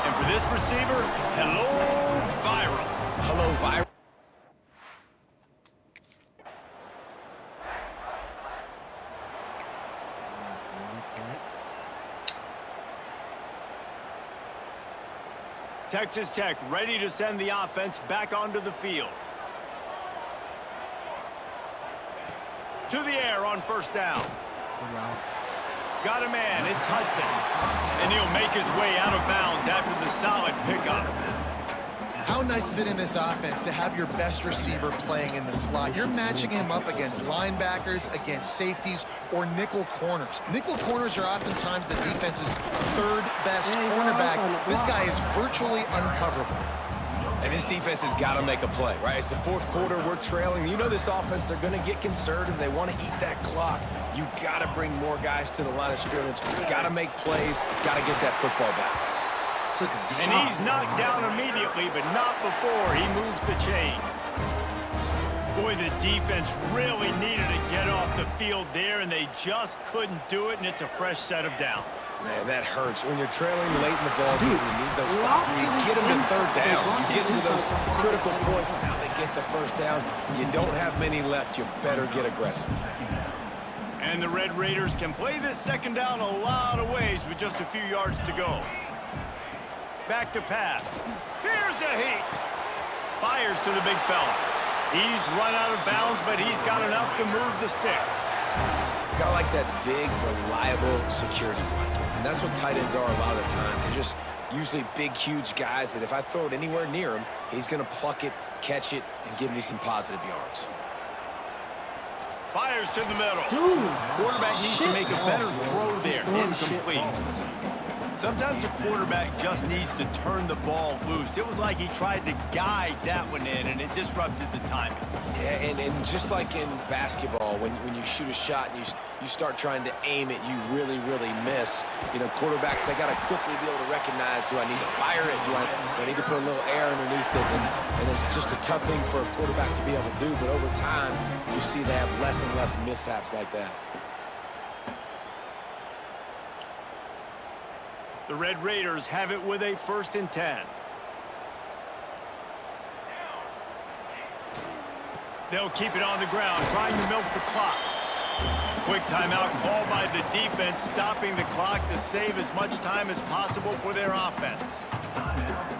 And for this receiver, hello, viral. Hello, viral. Texas Tech ready to send the offense back onto the field. To the air on first down. Got a man, it's Hudson. And he'll make his way out of bounds after the solid pickup. How nice is it in this offense to have your best receiver playing in the slot? You're matching him up against linebackers, against safeties, or nickel corners. Nickel corners are oftentimes the defense's third best cornerback. This guy is virtually uncoverable. And this defense has got to make a play, right? It's the fourth quarter. We're trailing. You know this offense, they're going to get conservative. They want to eat that clock. You got to bring more guys to the line of scrimmage. Got to make plays. Got to get that football back. And he's knocked down immediately, but not before he moves the chains. Boy, the defense really needed to get off the field there, and they just couldn't do it, and it's a fresh set of downs. Man, that hurts. When you're trailing late in the ball game, you need those stops, and you get them to third down. You get into those critical points. Now they get the first down. You don't have many left. You better get aggressive. And the Red Raiders can play this second down a lot of ways with just a few yards to go. Back to pass. Here's a heat. Fires to the big fella. He's run out of bounds, but he's got enough to move the sticks. Got like that big, reliable security blanket. And that's what tight ends are a lot of the times. They're just usually big, huge guys that if I throw it anywhere near him, he's going to pluck it, catch it, and give me some positive yards. Fires to the middle. Dude, quarterback needs to make a better throw there. Incomplete. Sometimes a quarterback just needs to turn the ball loose. It was like he tried to guide that one in, and it disrupted the timing. Yeah, and just like in basketball, when you shoot a shot and you start trying to aim it, you really, really miss. You know, quarterbacks, they got to quickly be able to recognize, do I need to fire it? Do I need to put a little air underneath it? And it's just a tough thing for a quarterback to be able to do, but over time, you see they have less and less mishaps like that. The Red Raiders have it with a 1st and 10. They'll keep it on the ground, trying to milk the clock. Quick timeout called by the defense, stopping the clock to save as much time as possible for their offense.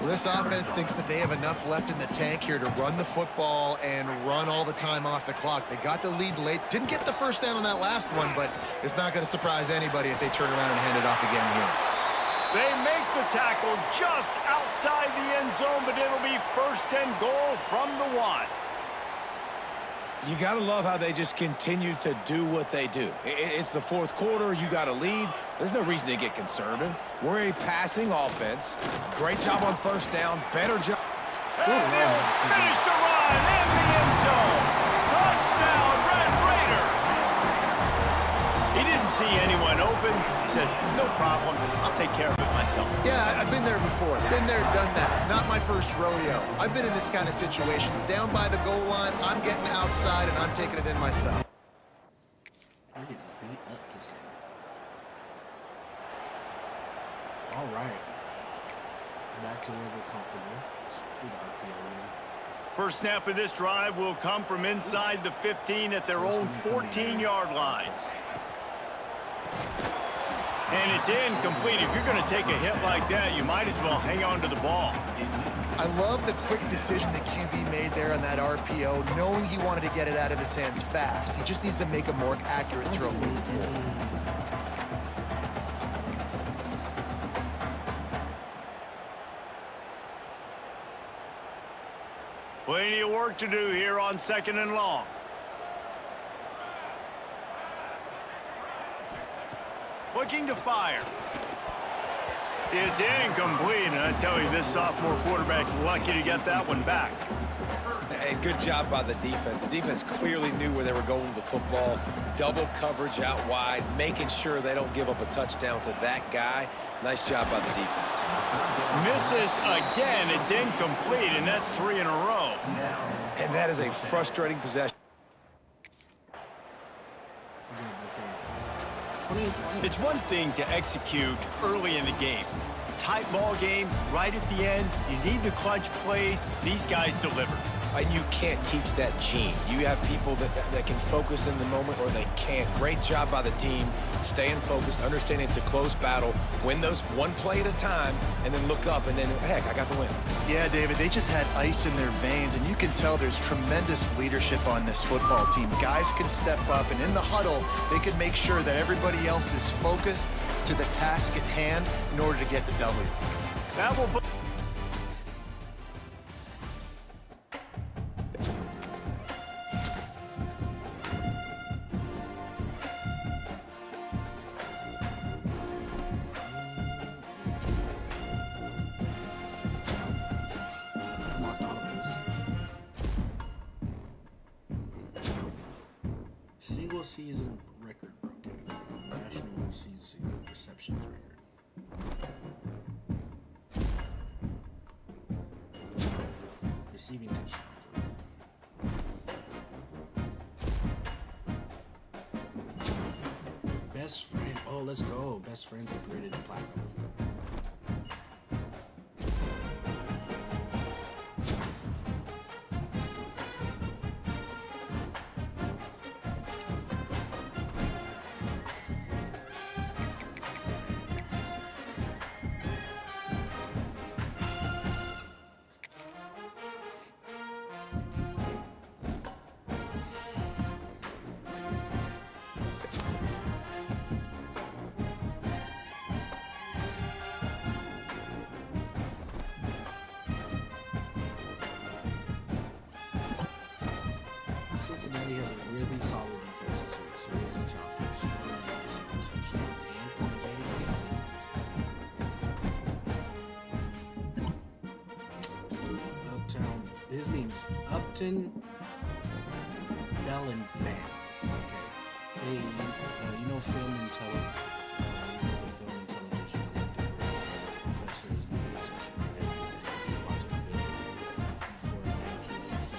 Well, this offense thinks that they have enough left in the tank here to run the football and run all the time off the clock. They got the lead late. Didn't get the first down on that last one, but it's not going to surprise anybody if they turn around and hand it off again here. They make the tackle just outside the end zone, but it'll be 1st and goal from the 1. You got to love how they just continue to do what they do. It's the fourth quarter. You got a lead. There's no reason to get conservative. We're a passing offense. Great job on first down. Better job. And they'll finish the run in the end zone. Touchdown, Red Raiders. He didn't see anyone open. He said, no problem. I'll take care of it myself. Yeah, I've been there before. Been there, done that. Not my first rodeo. I've been in this kind of situation. Down by the goal line, I'm getting outside, and I'm taking it in myself. We're getting beat up this game. All right. Back to where we're comfortable. Let's do the RPO. First snap of this drive will come from inside the 15 at their own 14-yard line. And it's incomplete. If you're going to take a hit like that, you might as well hang on to the ball. I love the quick decision the QB made there on that RPO, knowing he wanted to get it out of his hands fast. He just needs to make a more accurate throw moving forward. Plenty of work to do here on 2nd and long. Looking to fire. It's incomplete, and I tell you, this sophomore quarterback's lucky to get that one back. And good job by the defense. The defense clearly knew where they were going with the football. Double coverage out wide, making sure they don't give up a touchdown to that guy. Nice job by the defense. Misses again. It's incomplete, and that's 3 in a row. And that is a frustrating possession. It's one thing to execute early in the game. Tight ball game, right at the end. You need the clutch plays. These guys deliver. And you can't teach that gene. You have people that can focus in the moment or they can't. Great job by the team, staying focused, understanding it's a close battle, win those one play at a time, and then look up, and then, heck, I got the win. Yeah, David, they just had ice in their veins, and you can tell there's tremendous leadership on this football team. Guys can step up, and in the huddle, they can make sure that everybody else is focused to the task at hand in order to get the W. That will put single season record broken. National season receptions record. Receiving touchdowns record. Best friend. Oh, let's go. Best friends upgraded to platinum. Cincinnati has a really solid defense this week, so here's a chance for a touchdown and point game chances. Uptown, his name's Upton Bellenfant. Okay. Hey, you know film and television. You know the film and television. Professor is giving us such a great watching film before 1965.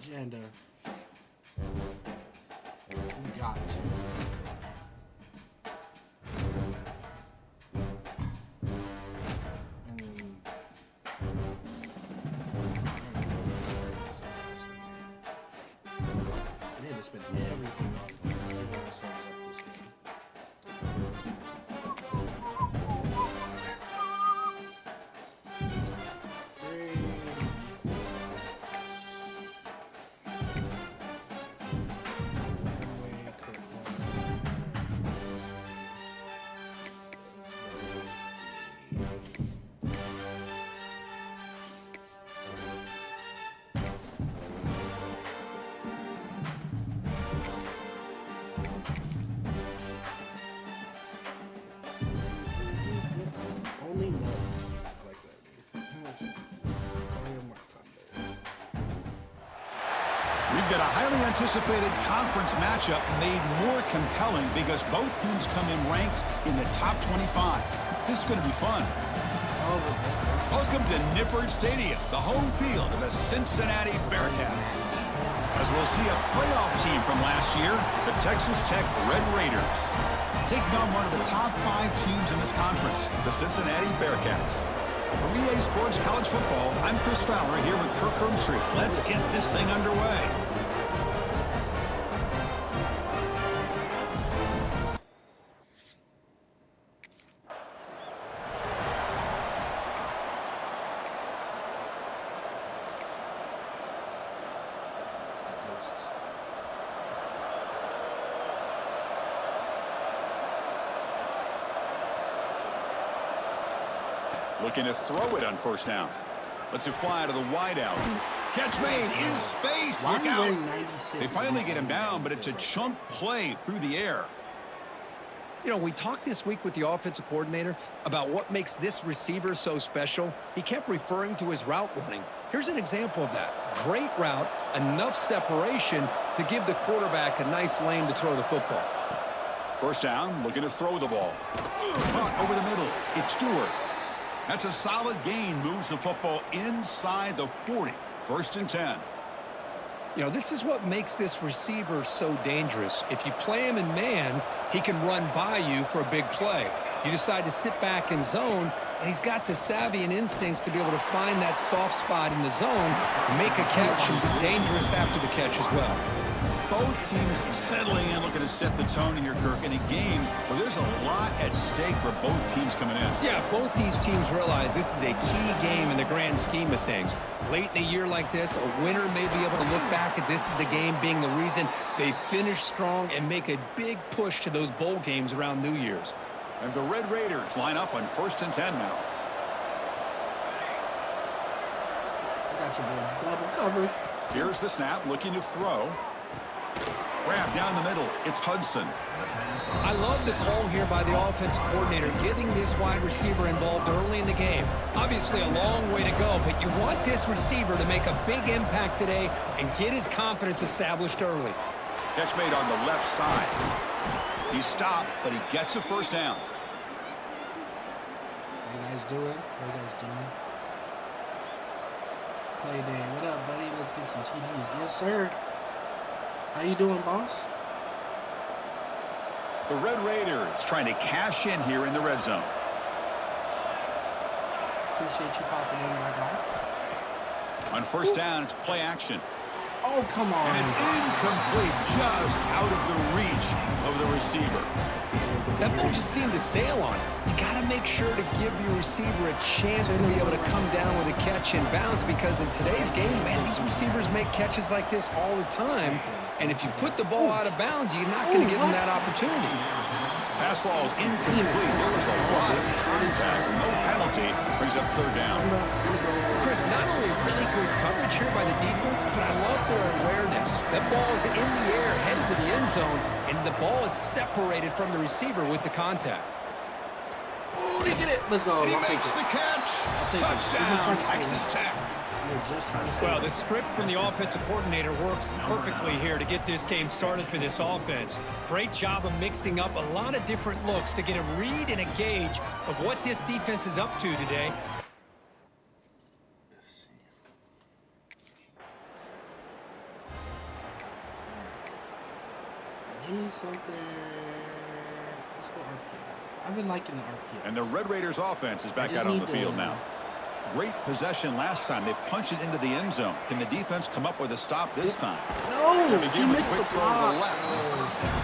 Agenda. We got to. And then. We had to spend everything on keeping ourselves up this game. got a highly anticipated conference matchup made more compelling because both teams come in ranked in the top 25. This is going to be fun. Welcome to Nippert Stadium, the home field of the Cincinnati Bearcats. As we'll see a playoff team from last year, the Texas Tech Red Raiders, taking on one of the top 5 teams in this conference, the Cincinnati Bearcats. For EA Sports College Football, I'm Chris Fowler here with Kirk Hermstreet. Let's get this thing underway. Looking to throw it on first down. Lets it fly to the wideout. Catch made in space. Look out. They finally get him down, but it's a chunk play through the air. You know, we talked this week with the offensive coordinator about what makes this receiver so special. He kept referring to his route running. Here's an example of that. Great route, enough separation to give the quarterback a nice lane to throw the football. First down, looking to throw the ball. Caught over the middle. It's Stewart. That's a solid gain, moves the football inside the 40. First and 10. You know, this is what makes this receiver so dangerous. If you play him in man, he can run by you for a big play. You decide to sit back in zone, and he's got the savvy and instincts to be able to find that soft spot in the zone, make a catch, and be dangerous after the catch as well. Both teams settling in, looking to set the tone here, Kirk, in a game where there's a lot at stake for both teams coming in. Yeah, both these teams realize this is a key game in the grand scheme of things. Late in a year like this, a winner may be able to look back at this as a game being the reason they finish strong and make a big push to those bowl games around New Year's. And the Red Raiders line up on first and 10 now. Got your boy double covered. Here's the snap, looking to throw. Grab down the middle. It's Hudson. I love the call here by the offensive coordinator, getting this wide receiver involved early in the game. Obviously a long way to go, but you want this receiver to make a big impact today and get his confidence established early. Catch made on the left side. He stopped, but he gets a first down. How you guys doing? How you guys doing? Play day. What up, buddy? Let's get some TDs. Yes, sir. How you doing, boss? The Red Raiders trying to cash in here in the red zone. Appreciate you popping in, my guy. On first down, it's play action. Oh, come on. And it's incomplete, just out of the reach of the receiver. That ball just seemed to sail on it. You got to make sure to give your receiver a chance to be able to come down with a catch and bounce, because in today's game, man, these receivers make catches like this all the time. And if you put the ball out of bounds, you're not going to give them that opportunity. Pass ball is incomplete. There was a lot of contact. No penalty. Brings up third down. Chris, not only really good coverage here by the defense, but I love their awareness. That ball is in the air, headed to the end zone, and the ball is separated from the receiver with the contact. Oh, they get it. Let's go. He makes the catch. Touchdown, Texas Tech. Well, the script from the offensive coordinator works perfectly here to get this game started for this offense. Great job of mixing up a lot of different looks to get a read and a gauge of what this defense is up to today. Give me something. Let's go RPO. I've been liking the RPO. And the Red Raiders offense is back out on the field now. Great possession last time. They punched it into the end zone. Can the defense come up with a stop this time? No, he missed the throw to the left.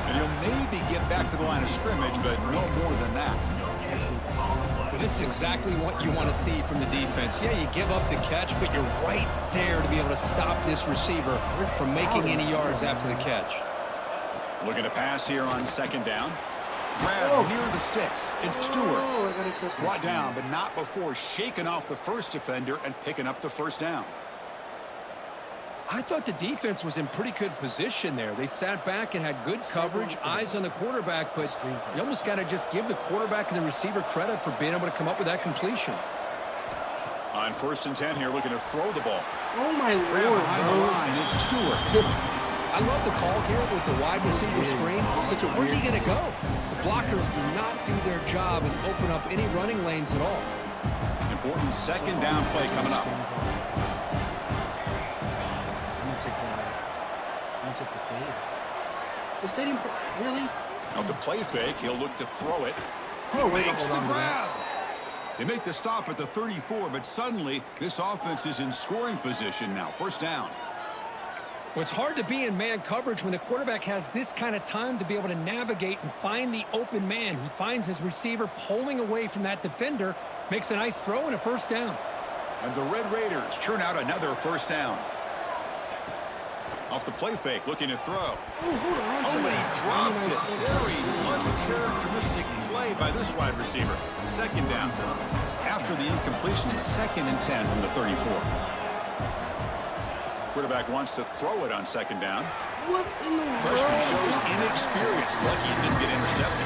And he'll maybe get back to the line of scrimmage, but no more than that. Well, this is exactly what you want to see from the defense. Yeah, you give up the catch, but you're right there to be able to stop this receiver from making any yards after the catch. Looking to pass here on second down. Grab near the sticks. It's Stewart. Brought down, but not before shaking off the first defender and picking up the first down. I thought the defense was in pretty good position there. They sat back and had good coverage, eyes on the quarterback, but you almost got to just give the quarterback and the receiver credit for being able to come up with that completion. On first and 10 here, looking to throw the ball. Oh, my Lord, behind the line, it's Stewart. I love the call here with the wide receiver screen. Where's he going to go? The blockers do not do their job and open up any running lanes at all. Important second down play coming up. I'm gonna take the fade. The stadium, really? Off the play fake, he'll look to throw it. Oh, wait, Makes hold the on to grab. They make the stop at the 34, but suddenly this offense is in scoring position now. First down. Well, it's hard to be in man coverage when the quarterback has this kind of time to be able to navigate and find the open man. He finds his receiver pulling away from that defender, makes a nice throw and a first down. And the Red Raiders churn out another first down. Off the play fake, looking to throw. Oh, hold on to Only that. dropped it. Very uncharacteristic play by this wide receiver. Second down. After the incompletion, is 2nd and 10 from the 34. Quarterback wants to throw it on second down. What in the world? Freshman shows inexperience. Lucky it didn't get intercepted.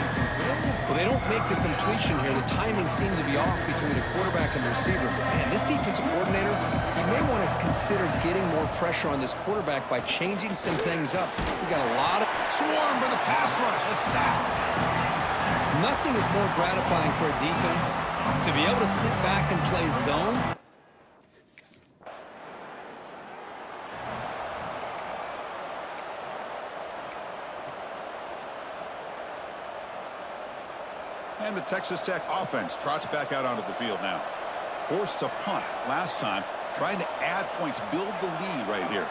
Well, they don't make the completion here. The timing seemed to be off between a quarterback and the receiver. Man, this defensive coordinator, he may want to consider getting more pressure on this quarterback by changing some things up. We got a lot of... Swarmed by the pass rush. A sack. Nothing is more gratifying for a defense to be able to sit back and play zone. And the Texas Tech offense trots back out onto the field now. Forced to punt last time, trying to add points, build the lead right here.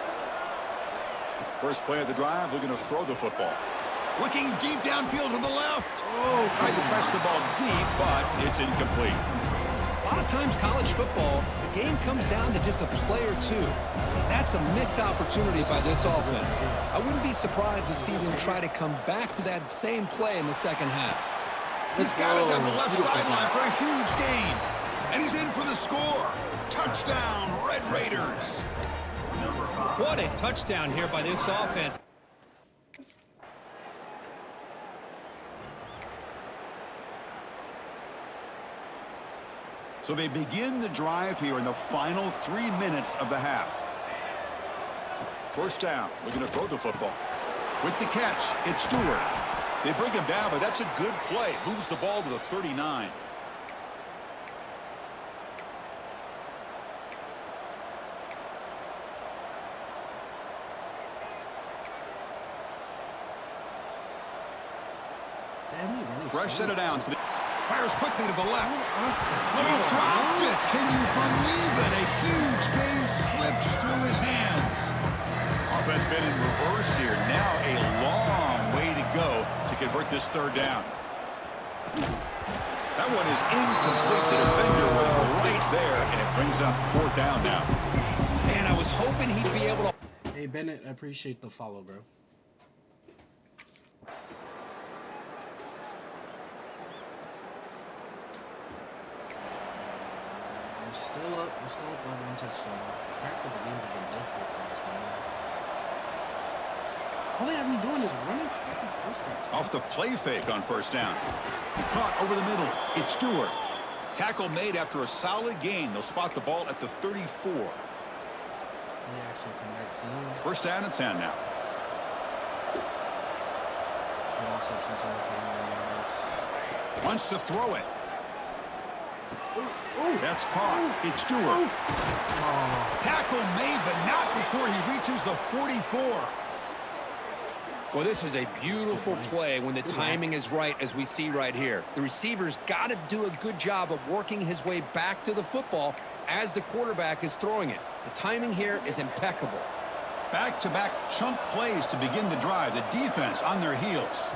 First play of the drive, looking to throw the football. Looking deep downfield to the left. Oh, tried to press the ball deep, but it's incomplete. A lot of times college football, the game comes down to just a play or two. And that's a missed opportunity by this offense. I wouldn't be surprised to see them try to come back to that same play in the second half. He's got it down the left sideline for a huge gain. And he's in for the score. Touchdown, Red Raiders. What a touchdown here by this offense. So they begin the drive here in the final 3 minutes of the half. First down, looking to throw the football. With the catch, it's Stewart. They bring him down, but that's a good play. Moves the ball to the 39. Fresh set of downs for the... Fires quickly to the left. He dropped it. Can you believe it? A huge gain slips through his hands. Offense been in reverse here. Now a long way to go to convert this third down. That one is incomplete. The defender was right there, and it brings up fourth down now. Man, I was hoping he'd be able to... Hey, Bennett, I appreciate the follow, bro. We're still up by one touchdown. These past couple games have been difficult for us, man. All they have me doing is running fucking post routes. Off the play fake on first down. Caught over the middle. It's Stewart. Tackle made after a solid gain. They'll spot the ball at the 34. They actually come back soon. First down and 10 now. 10 receptions, 149 yards. Wants to throw it. Ooh. That's caught. It's Stewart. Tackle made, but not before he reaches the 44. Well, this is a beautiful play when the timing is right, as we see right here. The receiver's got to do a good job of working his way back to the football as the quarterback is throwing it. The timing here is impeccable. Back-to-back chunk plays to begin the drive. The defense on their heels.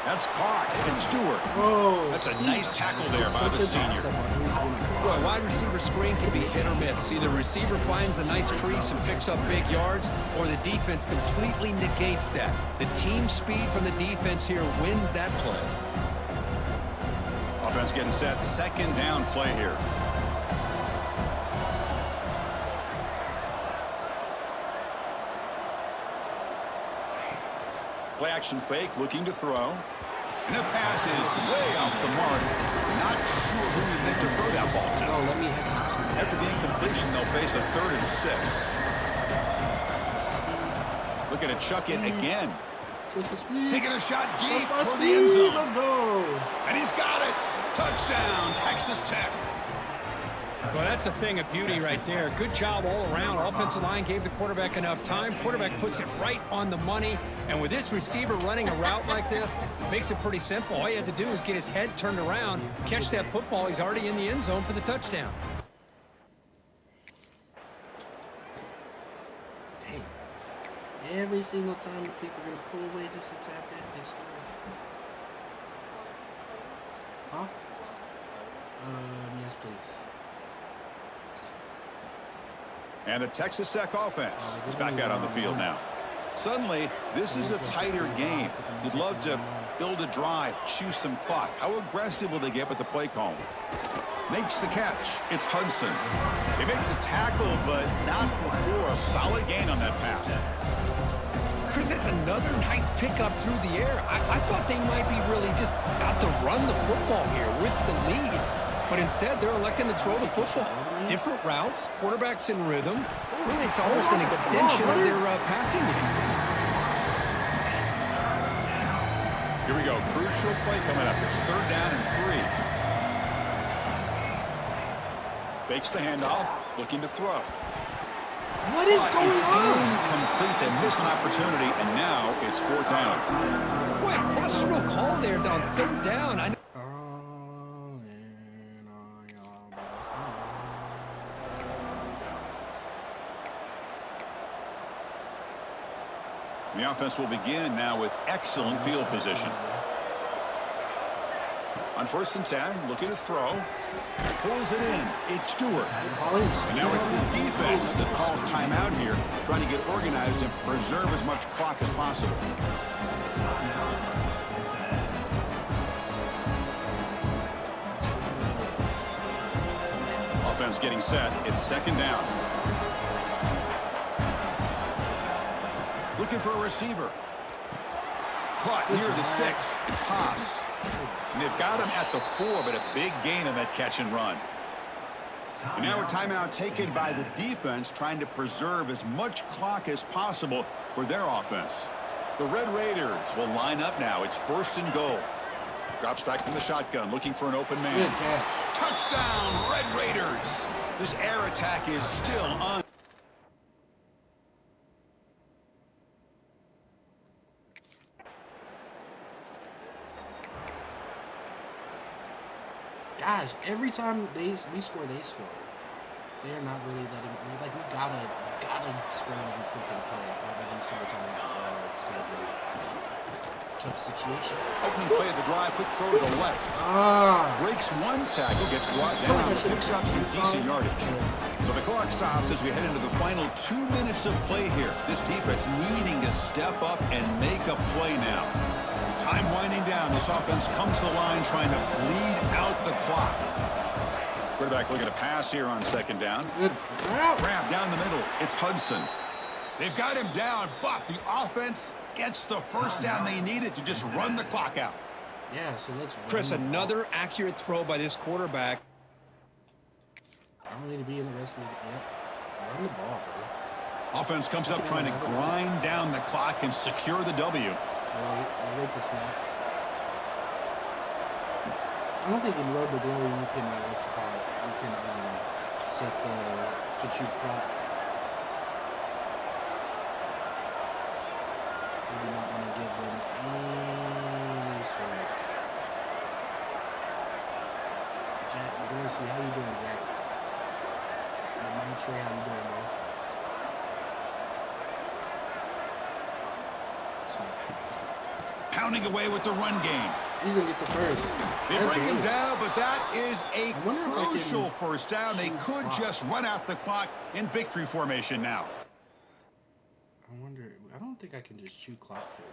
That's caught. It's Stewart. Oh, that's a nice tackle there by the senior. Well, a wide receiver screen can be hit or miss. Either the receiver finds a nice crease and picks up big yards, or the defense completely negates that. The team speed from the defense here wins that play. Offense getting set. Second down play here. Play action fake, looking to throw. And the pass is way off the mark. Not sure who he meant to throw that ball to. Oh, let me head top. After the incompletion, they'll face a 3rd and 6. Looking to chuck it again. Taking a shot deep Trust toward my the end speed. zone. Let's go. And he's got it. Touchdown, Texas Tech. Well, that's a thing of beauty right there. Good job all around. Offensive line gave the quarterback enough time. Quarterback puts it right on the money. And with this receiver running a route like this, makes it pretty simple. All you have to do is get his head turned around, catch that football. He's already in the end zone for the touchdown. Dang. Every single time people are going to pull away just a tap it, they score. Huh? Yes, please. And the Texas Tech offense is back out on the field now. Suddenly, this is a tighter game. You'd love to build a drive, choose some clock. How aggressive will they get with the play call? Makes the catch. It's Hudson. They make the tackle, but not before a solid gain on that pass. Chris, that's another nice pickup through the air. I thought they might be really just out to run the football here with the lead. But instead, they're electing to throw the football. Different routes, quarterbacks in rhythm. Really, it's almost an extension of their passing game. Here we go. Crucial play coming up. It's 3rd down and 3. Fakes the handoff. Looking to throw. What is going on? Incomplete. They miss an opportunity, and now it's 4th down. Boy, a questionable call there on 3rd down. The offense will begin now with excellent field position. On 1st and 10, looking to throw. Pulls it in. It's Stewart. And now it's the defense that calls timeout here, trying to get organized and preserve as much clock as possible. Offense getting set. It's 2nd down. Looking for a receiver. Caught near the sticks. It's Haas. And they've got him at the 4, but a big gain on that catch and run. And now a timeout taken by the defense, trying to preserve as much clock as possible for their offense. The Red Raiders will line up now. It's 1st and goal. Drops back from the shotgun, looking for an open man. Good catch. Touchdown, Red Raiders. This air attack is still on. Gosh, every time we score, they score. They are not really letting it. Like, we gotta score every freaking play. Every single time we have the ball, it's gonna be a tough situation. Opening play of the drive, quick throw to the left. Breaks one tackle, gets brought down, picks up some decent yardage. So the clock stops as we head into the final 2 minutes of play here. This defense needing to step up and make a play now. Time winding down. This offense comes to the line trying to bleed out the clock. Quarterback looking to pass here on 2nd down. Good. Grab down the middle. It's Hudson. They've got him down, but the offense gets the 1st down they needed to just run the clock out. Yeah, so let's run Chris, the ball. another accurate throw by this quarterback. I don't need to be in the rest of the... Yep. Run the ball, bro. Offense comes up trying to grind down the clock and secure the W. We'll wait to snap. I don't think in Road to Glory you can, what you call it, you can set the to-shoot clock. We do not want to give them any slack. Jack Dorsey, how you doing, Jack? Trey, how you doing, bro? Pounding away with the run game. He's going to get the first. They That's bring him good. down, but that is a wonder if I crucial can 1st down. They shoot could clock. just run out the clock in victory formation now. I wonder, I don't think I can just shoot clock here,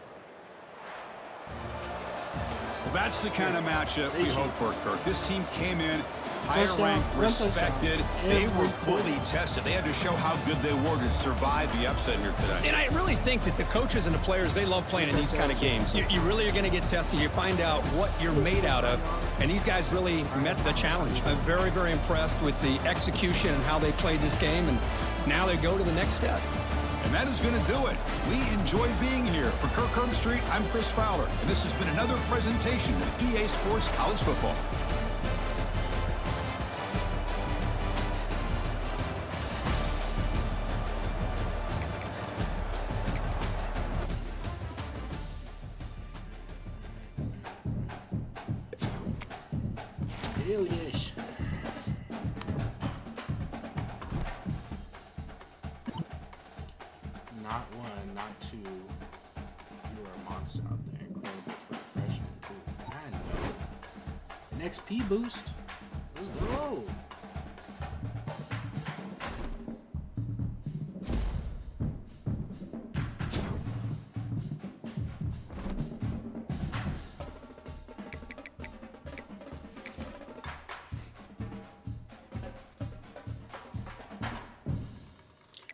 Well, that's the kind of matchup we hope for, Kirk. This team came in higher Touchdown, ranked, one touchdown. respected. They were Every fully tested. They had to show how good they were to survive the upset here today. And I really think that the coaches and the players, they love playing in these kind of games. You really are going to get tested. You find out what you're made out of. And these guys really met the challenge. I'm very, very impressed with the execution and how they played this game. And now they go to the next step. And And that is going to do it. We enjoyed being here. For Kirk Street, I'm Chris Fowler, and this has been another presentation of EA Sports College Football. Yes. Not one, not two. You are a monster out there. Incredible for a freshman, too. I know. An XP boost. Let's go.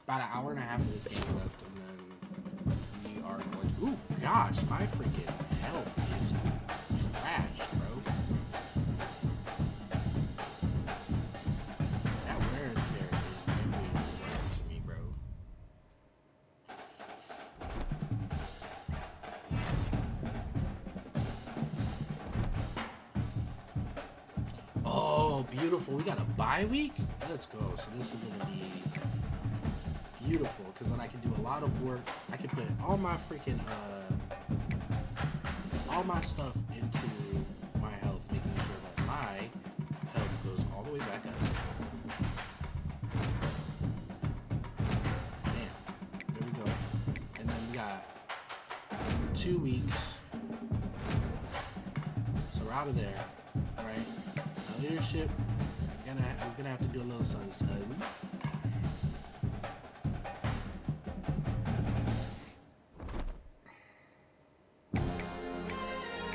About an hour and a half of this game left, and then we are going to... Ooh, gosh, my freaking health is trash, bro. That wear and tear is doing work to me, bro. Oh, beautiful. We got a bye week? Let's go. So this is going to be... beautiful, because then I can do a lot of work. I can put all my freaking all my stuff into my health, making sure that my health goes all the way back up. Damn, there we go. And then we got 2 weeks, so we're out of there, right? Now leadership, we're gonna have to do a little something.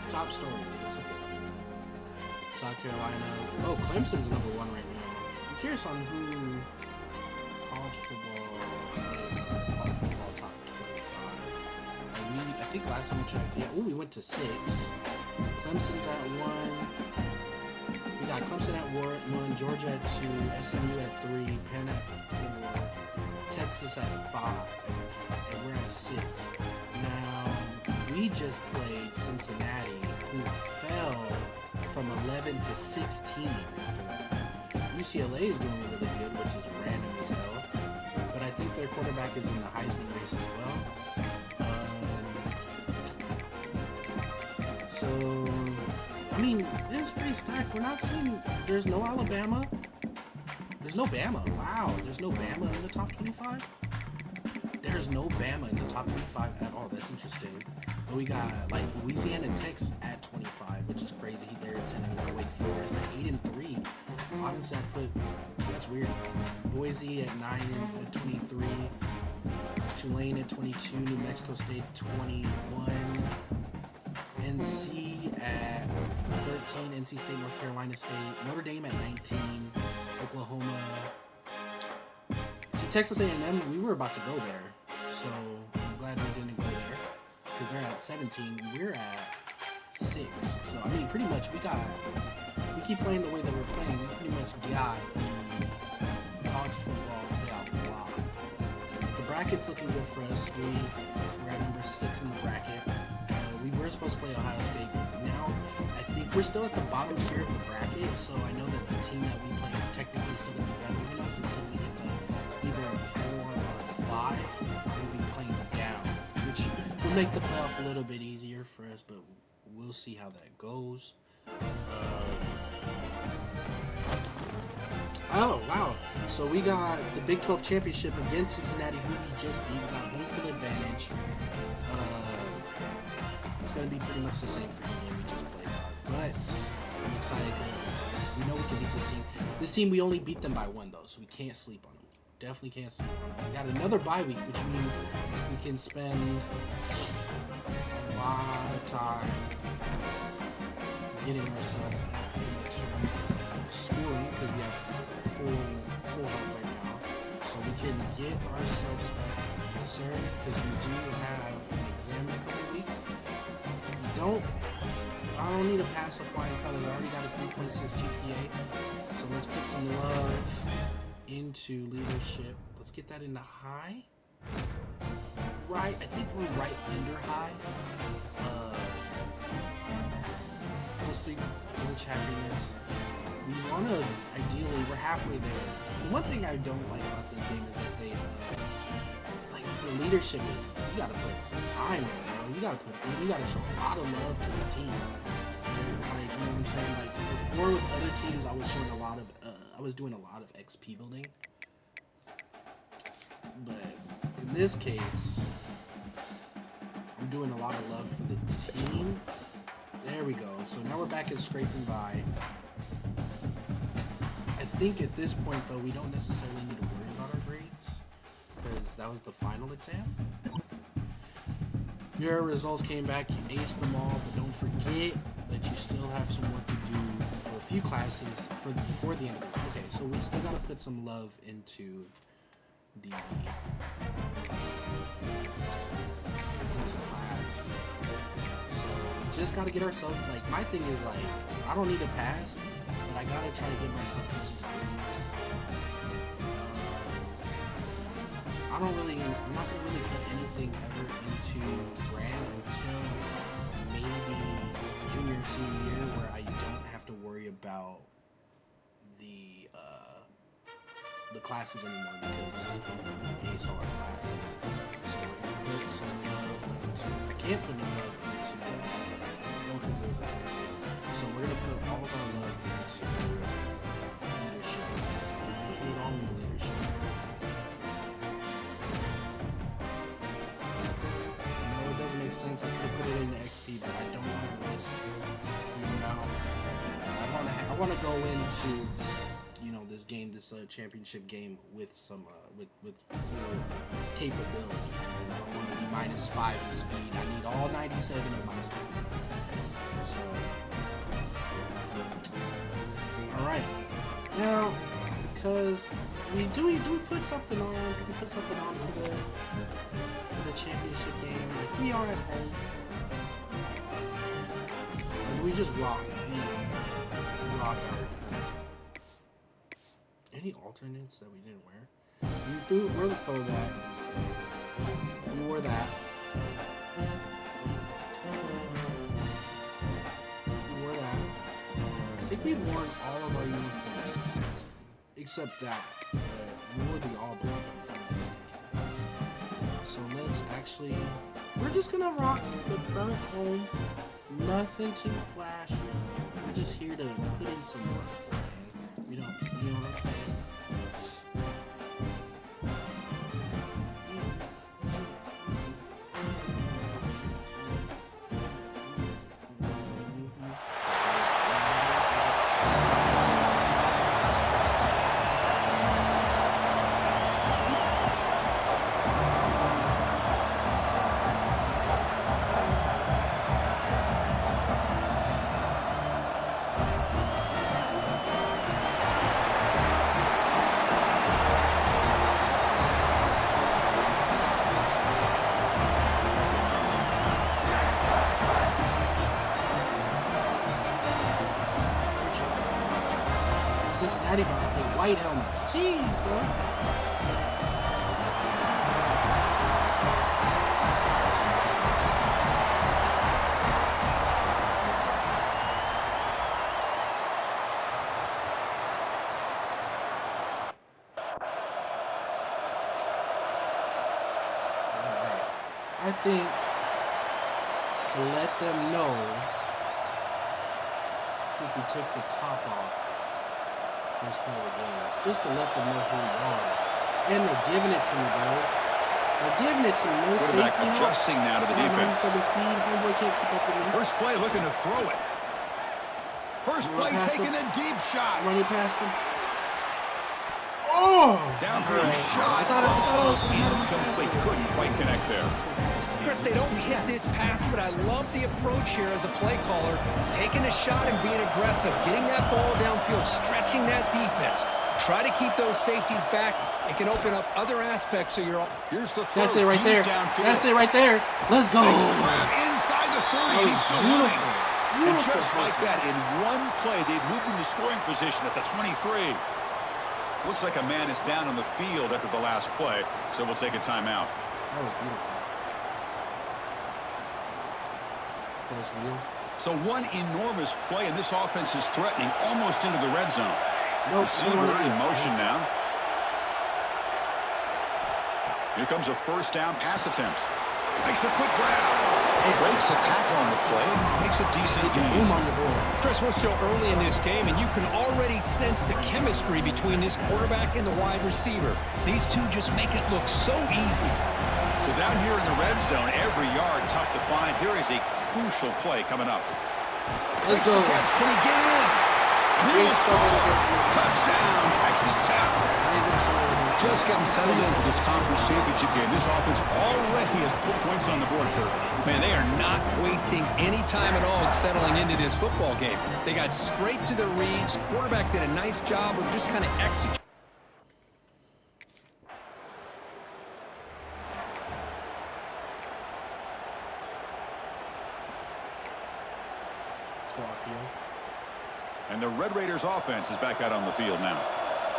Top stories. It's okay. South Carolina. Oh, Clemson's #1 right now. I'm curious on who college football top 25. I think last time we checked, yeah. Oh, we went to 6. Clemson's at 1. We got Clemson at 1, Georgia at 2, SMU at 3, Penn at 4, Texas at 5, and we're at 6. Now, we just played Cincinnati, who fell from 11 to 16 after that. UCLA is doing really good, which is random as hell. But I think their quarterback is in the Heisman race as well. So, I mean, it's pretty stacked. We're not seeing... There's no Alabama. There's no Bama. Wow, there's no Bama in the top 25? There's no Bama in the top 25 at all. That's interesting. But we got like Louisiana Tech at 25, which is crazy. They're 10-1. Wake Forest at 8-3. Honestly, that's weird. Boise at 9 at 23. Tulane at 22. New Mexico State 21. NC at 13. NC State, North Carolina State. Notre Dame at 19. Oklahoma. See, Texas A&M, we were about to go there. So I'm glad we didn't go there. Because they're at 17. We're at 6. So, I mean, pretty much we keep playing the way that we're playing. We pretty much got the college football playoff locked. The bracket's looking good for us. We're at number 6 in the bracket. We were supposed to play Ohio State. Now, I think we're still at the bottom tier of the bracket, so I know that the team that we play is technically still going to be better than us until we get to either a 4 or 5. We'll be playing down, which will make the playoff a little bit easier for us, but we'll see how that goes. Oh, wow. So we got the Big 12 championship against Cincinnati, who we just beat. We got home field advantage. It's going to be pretty much the same for the game we just played. But I'm excited because we know we can beat this team. This team, we only beat them by 1, though, so we can't sleep on them. Definitely can't sleep on them. We got another bye week, which means we can spend a lot of time getting ourselves up in terms of schooling, because we have full health right now. So we can get ourselves up, yes sir, because we do have an exam in a couple weeks. I don't need to pass with flying colors. I already got a 3.6 GPA. So let's put some love into leadership. Let's get that into high. right. I think we're right under high. Plus 3 coach happiness. We want to, ideally, we're halfway there. The one thing I don't like about this game is that they, like, the leadership is, you gotta put some time in, bro. You gotta show a lot of love to the team. Like, you know what I'm saying? Like, before with other teams, I was showing a lot of, I was doing a lot of XP building. But in this case, I'm doing a lot of love for the team. There we go. So now we're back at scraping by. I think at this point, though, we don't necessarily need to worry about our grades because that was the final exam. Your results came back, you aced them all, but don't forget that you still have some work to do for a few classes before the end of the week. Okay, so we still got to put some love into class. So we just got to get ourselves, like, my thing is, like, I don't need to pass, but I got to try to get myself into degrees. I'm not going to really put anything ever into grad until maybe junior and senior year, where I don't have to worry about the classes anymore because I ace all our classes. So we're going to put some love into, I can't put any love into, no, because it was example. So we're going to put all of our love into leadership. We're going to put it all into leadership. It doesn't make sense. I could have put it into XP, but I don't want to risk the amount. I want to go into this game, this championship game with some with full capabilities. I don't want to be -5 in speed. I need all 97 of my speed. So, all right. Now, because we put something on. We put something on for the championship game. Like, we are at home. And we just rock. Rock our. Any alternates that we didn't wear? We're the throw that. We wore that. We wore that. I think we've worn all of our uniforms this season, except that. We wore the all black if I'm not mistaken. So let's actually. We're just gonna rock the current home. Nothing too flashy. We're just here to put in some work. We don't, you know what I'm saying? Cincinnati brought the white helmets. Jeez, bro. Alright. I think to let them know, I think we took the top off first play of the game, just to let them know who we are. And they're giving it to me, bro. They're giving it to me. No safety help. Adjusting now to the defense. 97 speed. Homeboy can't keep up with me. First play looking to throw it. First play taking a deep shot. Running past him. Oh! Down for a shot. I thought it was incomplete. Couldn't quite connect there. Chris, they don't hit this pass, but I love the approach here as a play caller. Taking a shot and being aggressive, getting that ball downfield, stretching that defense. Try to keep those safeties back. It can open up other aspects of your... Here's the throw. That's it right there. Downfield. That's it right there. Let's go. Inside the 30. He's still running. And just like that, in one play, they've moved into scoring position at the 23. Looks like a man is down on the field after the last play, so we'll take a timeout. That was beautiful. Close wheel. So one enormous play, and this offense is threatening almost into the red zone. Receiver in motion now. Here comes a first down pass attempt. Makes a quick grab. Breaks a tackle on the play. Makes a decent game. Boom on the board. Chris, we're still early in this game, and you can already sense the chemistry between this quarterback and the wide receiver. These two just make it look so easy. So down here in the red zone, every yard tough to find. Here is a crucial play coming up. Let's go. Catch. Can he get in? He'll score. Touchdown, Texas Tech. Just getting settled into this conference championship game. This offense already has put points on the board, Kurt. Man, they are not wasting any time at all settling into this football game. They got straight to their reads. Quarterback did a nice job of just kind of executing. And the Red Raiders offense is back out on the field now.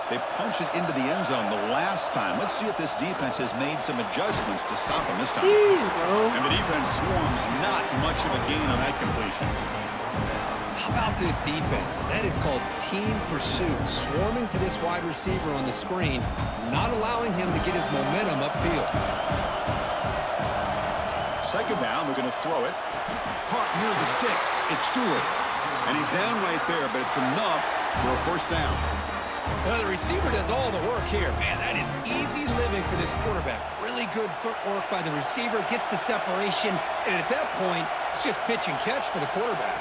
They punch it into the end zone the last time. Let's see if this defense has made some adjustments to stop them this time. And the defense swarms, not much of a gain on that completion. How about this defense? That is called team pursuit. Swarming to this wide receiver on the screen, not allowing him to get his momentum upfield. Second down, we're going to throw it. Caught near the sticks. It's Stewart. And he's down right there, but it's enough for a first down. Well, the receiver does all the work here. Man, that is easy living for this quarterback. Really good footwork by the receiver, gets the separation, and at that point, it's just pitch and catch for the quarterback.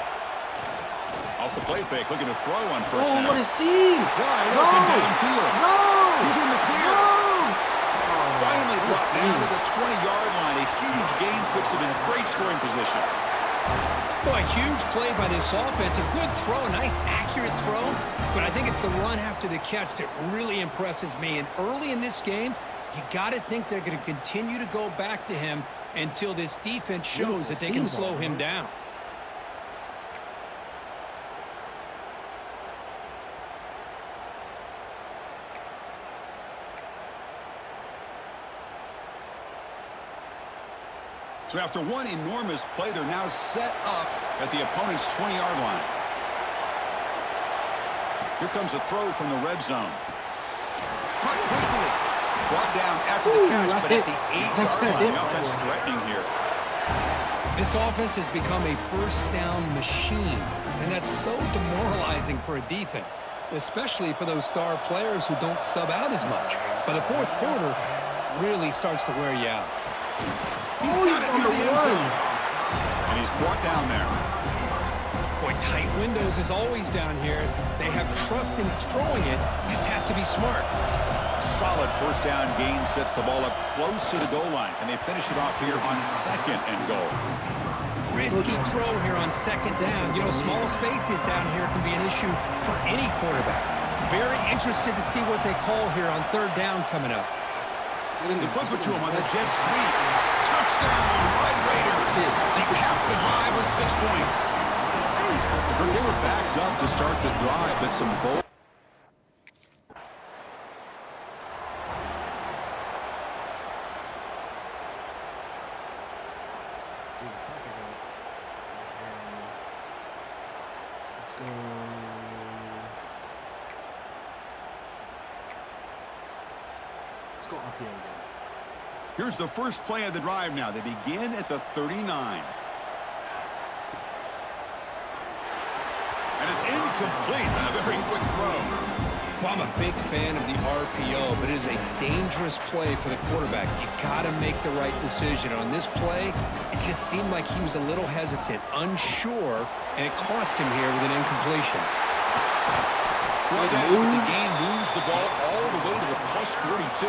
Off the play fake, looking to throw on first down. Oh, what a scene! Wide No! open downfield. No! He's in the clear. No! Finally what a brought down scene. to the 20-yard line. A huge gain puts him in great scoring position. Well, a huge play by this offense. A good throw, a nice, accurate throw. But I think it's the run after the catch that really impresses me. And early in this game, you got to think they're going to continue to go back to him until this defense shows that they can slow him down. So after one enormous play, they're now set up at the opponent's 20-yard line. Here comes a throw from the red zone. Caught quickly. Brought down after the catch, but at the 8-yard line. The offense threatening here. This offense has become a first down machine, and that's so demoralizing for a defense, especially for those star players who don't sub out as much. By the fourth quarter, really starts to wear you out. He's got it near the end zone. And he's brought down there. Boy, tight windows is always down here. They have trust in throwing it. You just have to be smart. Solid first down gain sets the ball up close to the goal line. And they finish it off here on second and goal. Risky throw here on second down. You know, small spaces down here can be an issue for any quarterback. Very interested to see what they call here on third down coming up. They flip it to him on the jet sweep. Touchdown, Red Raiders. They cap the drive with 6 points. They were backed up to start the drive, but some bold. Let's go. Let's go RPM again. Here's the first play of the drive now. They begin at the 39. And it's incomplete on a very quick throw. Well, I'm a big fan of the RPO, but it is a dangerous play for the quarterback. You got to make the right decision. On this play, it just seemed like he was a little hesitant, unsure, and it cost him here with an incompletion. Brought down, but the game moves the ball all the way to the plus 42.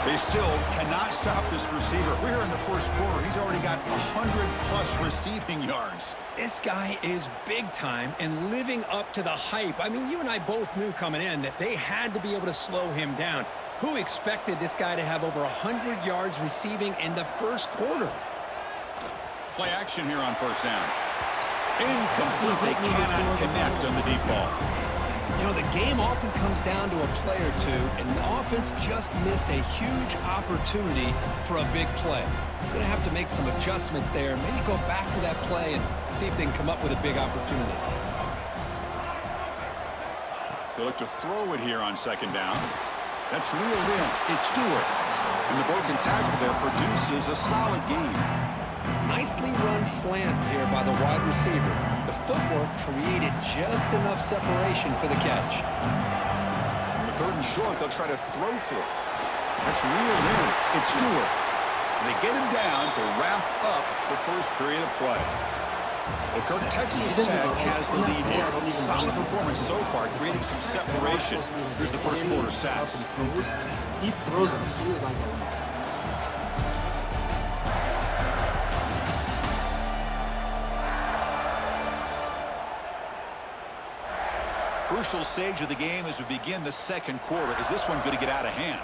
They still cannot stop this receiver. We're in the first quarter. He's already got 100-plus receiving yards. This guy is big time and living up to the hype. I mean, you and I both knew coming in that they had to be able to slow him down. Who expected this guy to have over 100 yards receiving in the first quarter? Play action here on first down. Incomplete. They cannot connect on the deep ball. You know, the game often comes down to a play or two, and the offense just missed a huge opportunity for a big play. They're going to have to make some adjustments there, maybe go back to that play and see if they can come up with a big opportunity. They look to throw it here on second down. That's reeled in. It's Stewart. And the broken tackle there produces a solid gain. Nicely run slant here by the wide receiver. The footwork created just enough separation for the catch. The third and short, they'll try to throw for it. That's reeled in. It's Stewart. They get him down to wrap up the first period of play. Well, Kirk, Texas Tech has the lead here. Solid performance so far, creating some separation. Here's the first quarter stats. He throws it as soon as I go in. Crucial stage of the game as we begin the second quarter. Is this one going to get out of hand?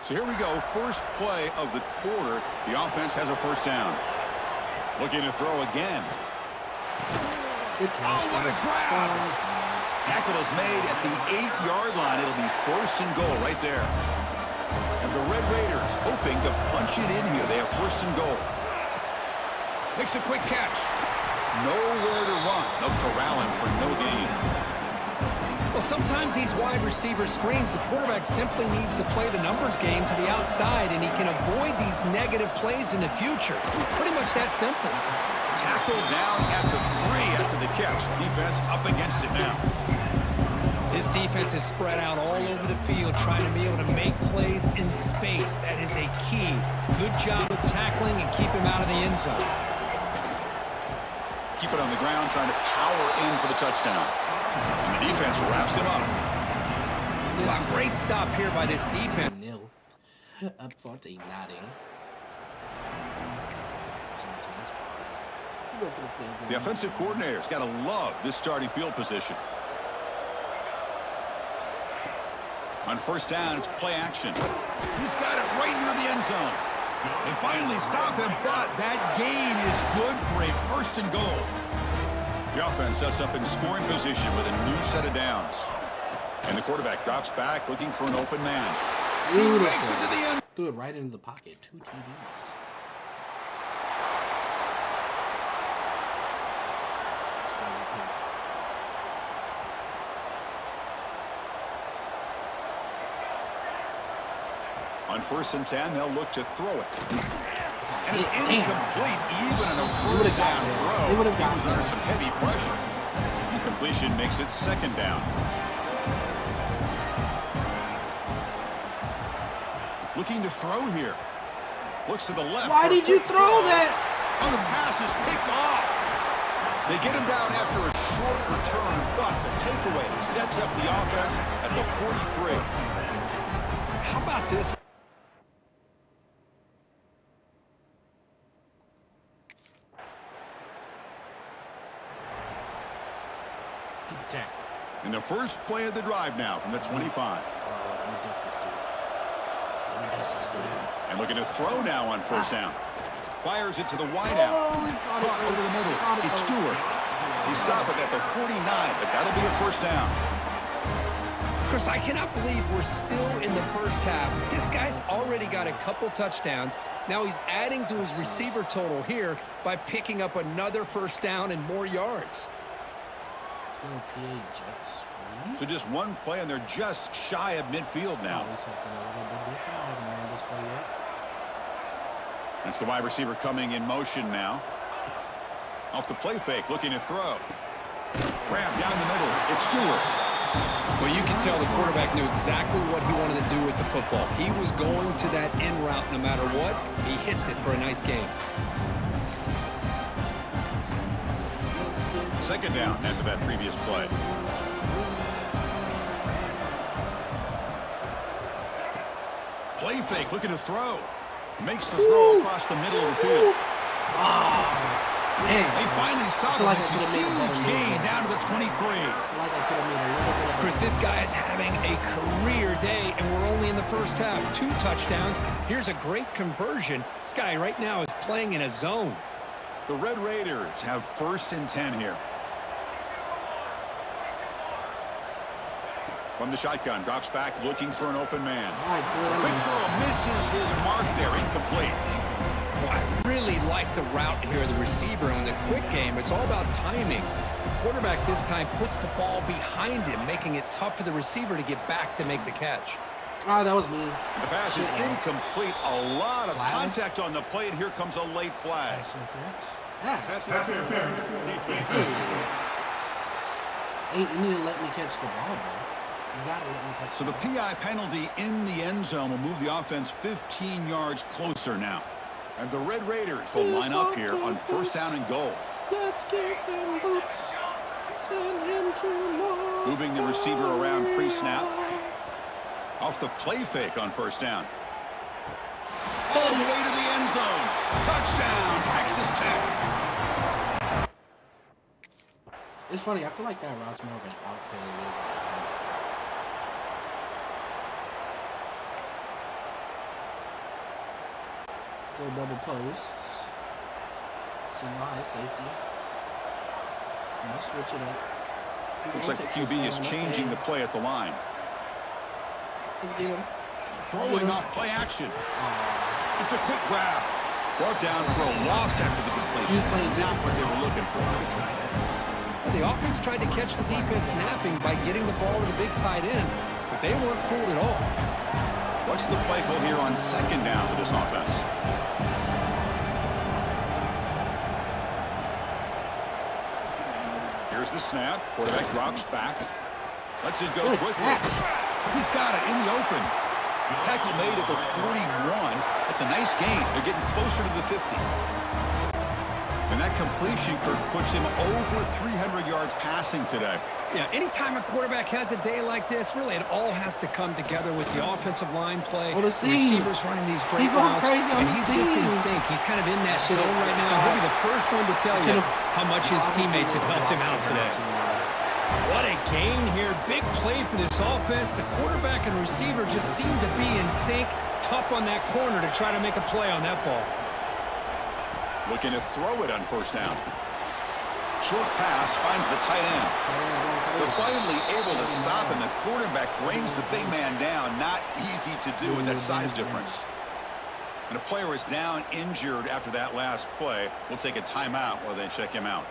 So here we go, first play of the quarter. The offense has a first down. Looking to throw again. Good catch. Oh, what a grab! Tackle is made at the 8-yard line. It'll be first and goal right there. And the Red Raiders hoping to punch it in here. They have first and goal. Makes a quick catch. Nowhere to run. They'll corral him for no gain. Well, sometimes these wide receiver screens, the quarterback simply needs to play the numbers game to the outside, and he can avoid these negative plays in the future. Pretty much that simple. Tackled down at the 3 after the catch. Defense up against it now. This defense is spread out all over the field, trying to be able to make plays in space. That is a key. Good job of tackling and keep him out of the end zone. Keep it on the ground, trying to power in for the touchdown. And the defense wraps him up. Wow, great stop here by this defense. Nil. Up 14, nothing. 17 is fine. Go for the field goal. The offensive coordinator's got to love this starting field position. On first down, it's play action. He's got it right near the end zone. They finally stop him, but that gain is good for a first and goal. The offense sets up in scoring position with a new set of downs. And the quarterback drops back looking for an open man. Beautiful. He makes it to the end. Threw it right into the pocket. 2 TDs. On first and 10, they'll look to throw it. And it's incomplete, even in a first down throw. They would have gotten under some heavy pressure. Incompletion makes it second down. Looking to throw here. Looks to the left. Why did you throw that? Oh, the pass is picked off. They get him down after a short return, but the takeaway sets up the offense at the 43. How about this? In the first play of the drive now from the 25. Let me dust this dude. And looking to throw now on first down. Fires it to the wideout. Oh, he got it over the middle. It's Stewart. He stopped it at the 49, but that'll be a first down. Chris, I cannot believe we're still in the first half. This guy's already got a couple touchdowns. Now he's adding to his receiver total here by picking up another first down and more yards. PA Jets. So just one play, and they're just shy of midfield now. Something a little bit different. I haven't ran this play yet. That's the wide receiver coming in motion now. Off the play fake, looking to throw. Grab down the middle. It's Stewart. Well, you can tell the quarterback knew exactly what he wanted to do with the football. He was going to that in route no matter what. He hits it for a nice gain. Second down after that previous play. Play fake, looking to throw. Makes the throw across the middle of the field. Man, They finally stop feel him. like It's I a could've made a huge better gain move. down to the 23. I feel like I could have made a little bit of Chris, this guy is having a career day, and we're only in the first half. 2 touchdowns. Here's a great conversion. This guy right now is playing in a zone. The Red Raiders have 1st and 10 here. From the shotgun, drops back, looking for an open man. All right, good. Quick throw, misses his mark there, incomplete. Boy, I really like the route here, the receiver. And in the quick game, it's all about timing. The quarterback this time puts the ball behind him, making it tough for the receiver to get back to make the catch. Ah, that was me. The pass is incomplete. A lot of Flag? contact on the play, and here comes a late flag. Pass interference. Yeah. Pass interference. Hey, you need to let me catch the ball, bro. You gotta let me catch So the PI penalty in the end zone will move the offense 15 yards closer now. And the Red Raiders will line up here on 1st down and goal. Let's give him boots. Send him to North Moving the receiver around pre-snap. Off the play fake on 1st down. All the way to the end zone. Touchdown, Texas Tech. It's funny, I feel like that route's more of an out than it is a go double posts. Single high safety. I'm gonna switch it up. Looks like the QB is changing the play at the line. Let's get him. Throwing off play action. It's a quick grab. Brought down for a loss after the completion. He's playing Not what they were looking for. Well, the offense tried to catch the defense napping by getting the ball to the big tight end, but they weren't fooled at all. What's the play call here on 2nd down for this offense? Here's the snap. Quarterback drops back. Lets it go quickly. He's got it in the open. Tackle made at the 41. It's a nice gain. They're getting closer to the 50. And that completion, Kirk, puts him over 300 yards passing today. Yeah, anytime a quarterback has a day like this, really it all has to come together with the offensive line play. Oh, the seam. Receivers running these great He's going routes, crazy on and the he's just in seam. sync. He's kind of in that zone right now. He'll be the first one to tell you how much his teammates have helped him out today. What a gain here. Big play for this offense. The quarterback and receiver just seem to be in sync. Tough on that corner to try to make a play on that ball. Looking to throw it on 1st down. Short pass finds the tight end. They're finally able to stop, and the quarterback brings the big man down. Not easy to do with that size difference. And a player is down injured after that last play. We'll take a timeout while they check him out.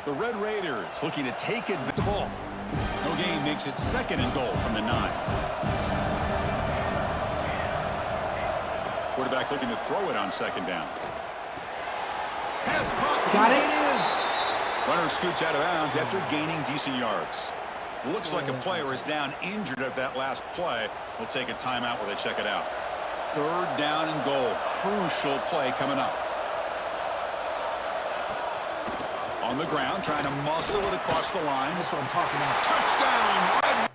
The Red Raiders looking to take it. The ball. No gain makes it 2nd and goal from the 9. Quarterback looking to throw it on 2nd down. Pass caught. Got it. Runner scoots out of bounds after gaining decent yards. Looks like a player is down injured at that last play. We'll take a timeout while they check it out. 3rd down and goal. Crucial play coming up. On the ground, trying to muscle it across the line. That's what I'm talking about. Touchdown! Red.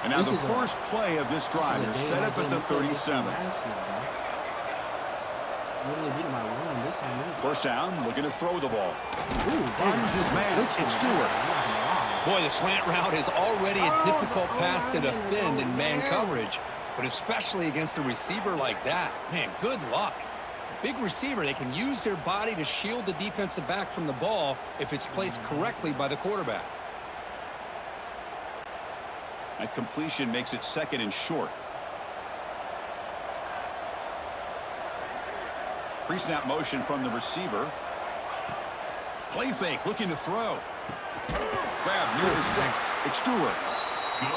And now the first play of this drive is set up at the 37. First down, looking to throw the ball. Finds his man. It's Stewart. Boy, the slant route is already a difficult pass to defend in man coverage, but especially against a receiver like that. Man, good luck. A big receiver, they can use their body to shield the defensive back from the ball if it's placed correctly by the quarterback. That completion makes it 2nd and short. Pre-snap motion from the receiver. Play fake, looking to throw. Grab near the sticks. It's Stewart.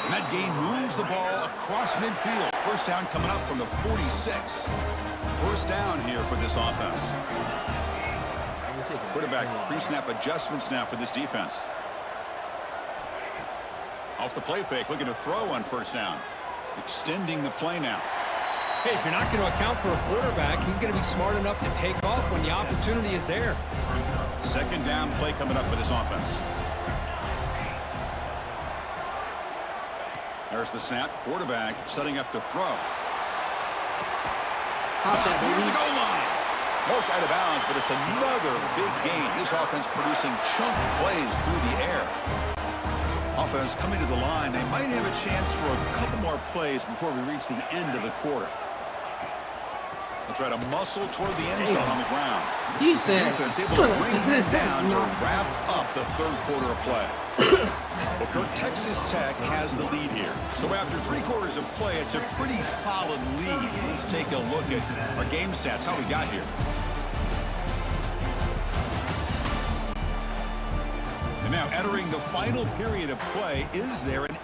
And that gain moves the ball across midfield. First down coming up from the 46. First down here for this offense. Quarterback pre-snap adjustments now for this defense. Off the play fake, looking to throw on 1st down. Extending the play now. Hey, if you're not going to account for a quarterback, he's going to be smart enough to take off when the opportunity is there. Second down play coming up for this offense. There's the snap. Quarterback setting up to throw. Caught that, Near baby. the goal line. Broke out of bounds, but it's another big gain. This offense producing chunk plays through the air. Offense coming to the line. They might have a chance for a couple more plays before we reach the end of the quarter. They'll try to muscle toward the end zone on the ground. He said, Defense able to bring them down to wrap up the third quarter of play. Well, Kirk, Texas Tech has the lead here. So after 3 quarters of play, it's a pretty solid lead. Let's take a look at our game stats, how we got here. And now entering the final period of play, is there an...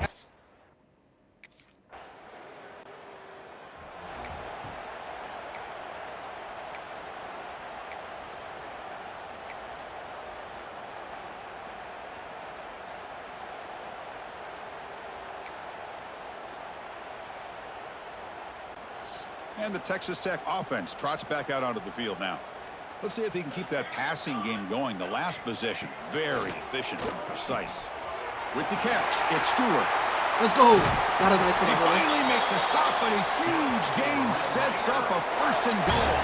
And the Texas Tech offense trots back out onto the field now. Let's see if he can keep that passing game going. The last possession, very efficient and precise. With the catch, it's Stewart. let's go. Got a nice They little hole. finally make the stop, but a huge gain sets up a 1st and goal.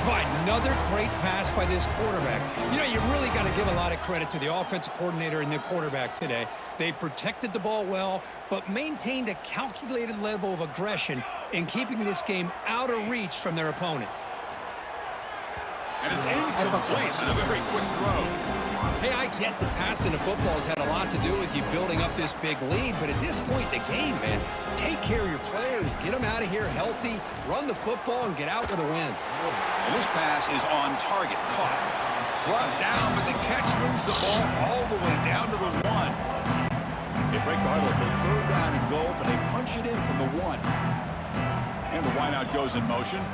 By another great pass by this quarterback. You know, you really got to give a lot of credit to the offensive coordinator and the quarterback today. They protected the ball well, but maintained a calculated level of aggression in keeping this game out of reach from their opponent. And it's incomplete on a very quick throw. Hey, I get that passing the football has had a lot to do with you building up this big lead, but at this point in the game, man, take care of your players, get them out of here healthy, run the football, and get out with a win. And this pass is on target, caught. Brought down, but the catch moves the ball all the way down to the 1. They break the huddle for 3rd down and goal, but they punch it in from the 1. And the wideout goes in motion.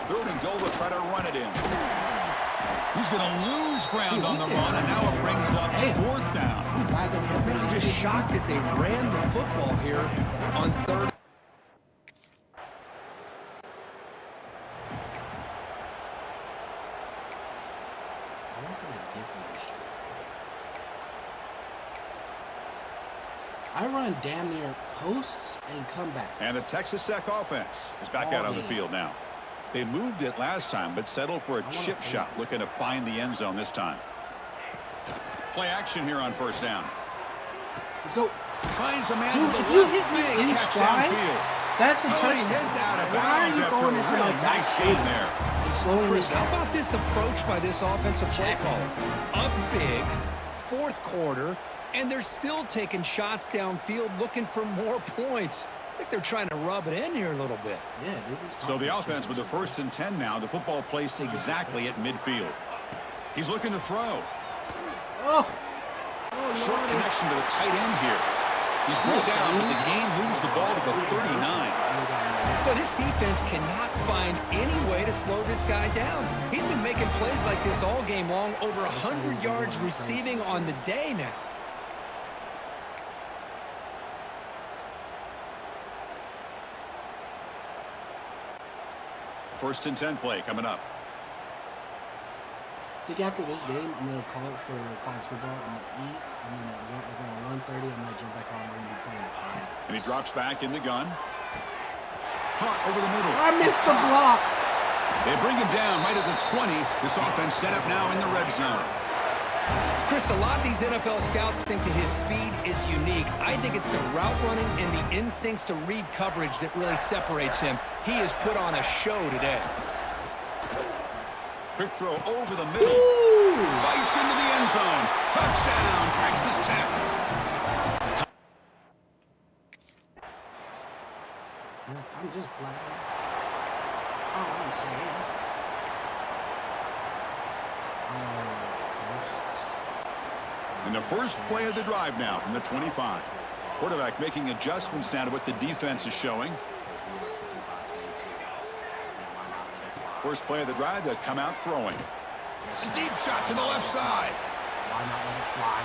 3rd and goal, will try to run it in. He's going to lose ground on the run, and now it brings up 4th down. I'm just shocked that they ran the football here on 3rd. I run damn near posts and comebacks. And the Texas Tech offense is back out on the field now. They moved it last time, but settled for a chip shot, looking to find the end zone this time. Play action here on 1st down. Let's go. Finds a man. Dude, if you hit me in stride, that's a touchdown. Heads out of Why are bounds you after going a into really my back nice game there? and slowing me Chris, how down? about this approach by this offensive play caller? Up big, 4th quarter, and they're still taking shots downfield looking for more points. I think they're trying to rub it in here a little bit. Yeah, dude. So the offense with the 1st and 10 now. The football placed exactly at midfield. He's looking to throw. Oh, Short connection to the tight end here. He's brought down, but the game moves the ball to the 39. Well, this defense cannot find any way to slow this guy down. He's been making plays like this all game long, over 100 yards receiving on the day now. First and 10 play coming up. I think after this game, I'm going to call it for college football. I'm going to eat, and then around 1:30, I'm going to jump back on. We're going to be playing the fine. And he drops back in the gun. Caught over the middle. I missed the block. They bring him down right at the 20. This offense set up now in the red zone. Chris, a lot of these NFL scouts think that his speed is unique. I think it's the route running and the instincts to read coverage that really separates him. He has put on a show today. Quick throw over the middle. Ooh. Bites into the end zone. Touchdown, Texas Tech. I'm just playing. Oh, I'm saying. And the first play of the drive now from the 25. Quarterback making adjustments now to what the defense is showing. First play of the drive, they'll come out throwing. A deep shot to the left side. Why not let it fly?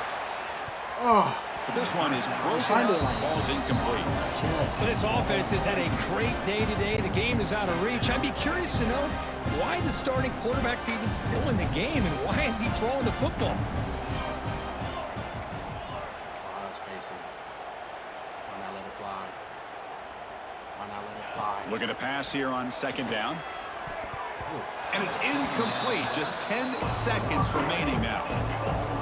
Oh. But this one is broken up, falls incomplete. So this offense has had a great day today. The game is out of reach. I'd be curious to know why the starting quarterback's even still in the game and why is he throwing the football? Look at a pass here on second down. And it's incomplete. Just 10 seconds remaining now.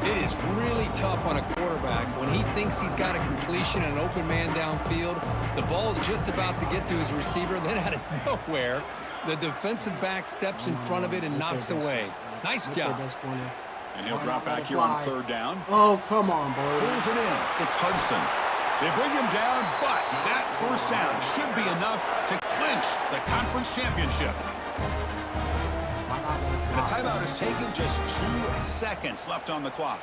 It is really tough on a quarterback when he thinks he's got a completion and an open man downfield. The ball's just about to get to his receiver. Then out of nowhere, the defensive back steps in front of it and knocks away. Nice job. And he'll drop back here on third down. Oh, come on, bro. Pulls it in. It's Hudson. They bring him down, but that first down should be enough to clinch the conference championship. The timeout is taken, just 2 seconds left on the clock.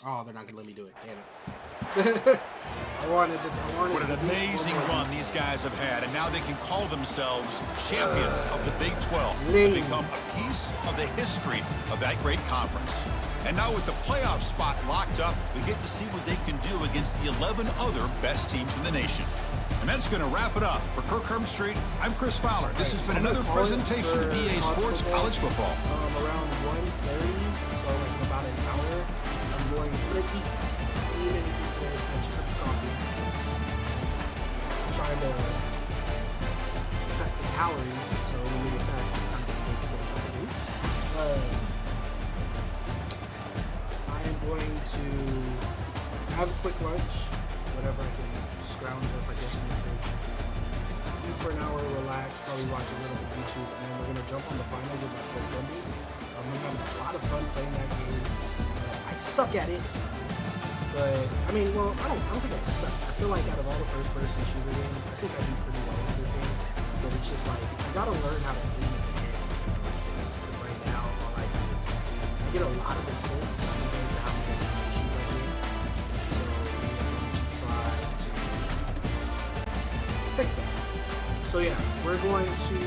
Oh, they're not going to let me do it. Damn it. What an amazing run these guys have had, and now they can call themselves champions of the Big 12 and become a piece of the history of that great conference. And now with the playoff spot locked up, we get to see what they can do against the 11 other best teams in the nation. And that's going to wrap it up. For Kirk Street, I'm Chris Fowler. This has been another presentation of EA Sports College Football. Around 1:30, so like in about an hour, I'm going to eat even if it's a French cup of coffee. I'm trying to cut the calories, so when we get fast, it's kind of a big thing I do. I am going to have a quick lunch, whatever I can scrounge up, I guess, in the fridge. Eat for an hour, relax, probably watch a little YouTube, and then we're going to jump on the finals with my Coach Bundy. I'm going to have a lot of fun playing that game. I suck at it, but, I mean, well, I don't think I suck. I feel like out of all the first-person shooter games, I think I do pretty well with this game, but it's just like, I got to learn how to aim at the end. Because right now, all I do is, I get a lot of assists compared to how many shoot I get, so I'm going to try to fix that. So yeah, we're going to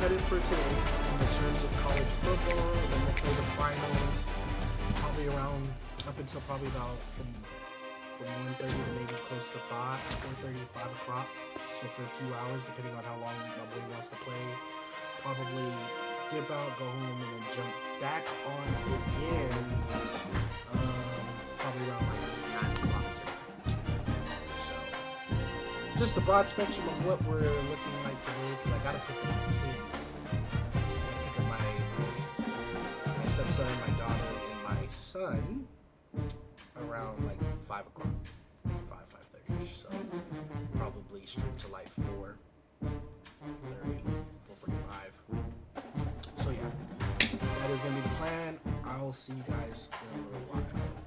cut it for today in the terms of college football, and then we'll play the finals probably around up until probably about from 1:30 to maybe close to 4:30 to 5 o'clock. So for a few hours, depending on how long my boy wants to play. Probably dip out, go home, and then jump back on again. Probably around like 9 o'clock tonight. So just the broad spectrum of what we're looking like today, because I gotta pick up my kids. I gotta pick up my stepson, my daughter, and my son around like 5 o'clock, 5:30ish. So probably stream to like 4:30, 4:45. So yeah, that is gonna be the plan. I'll see you guys in a little while.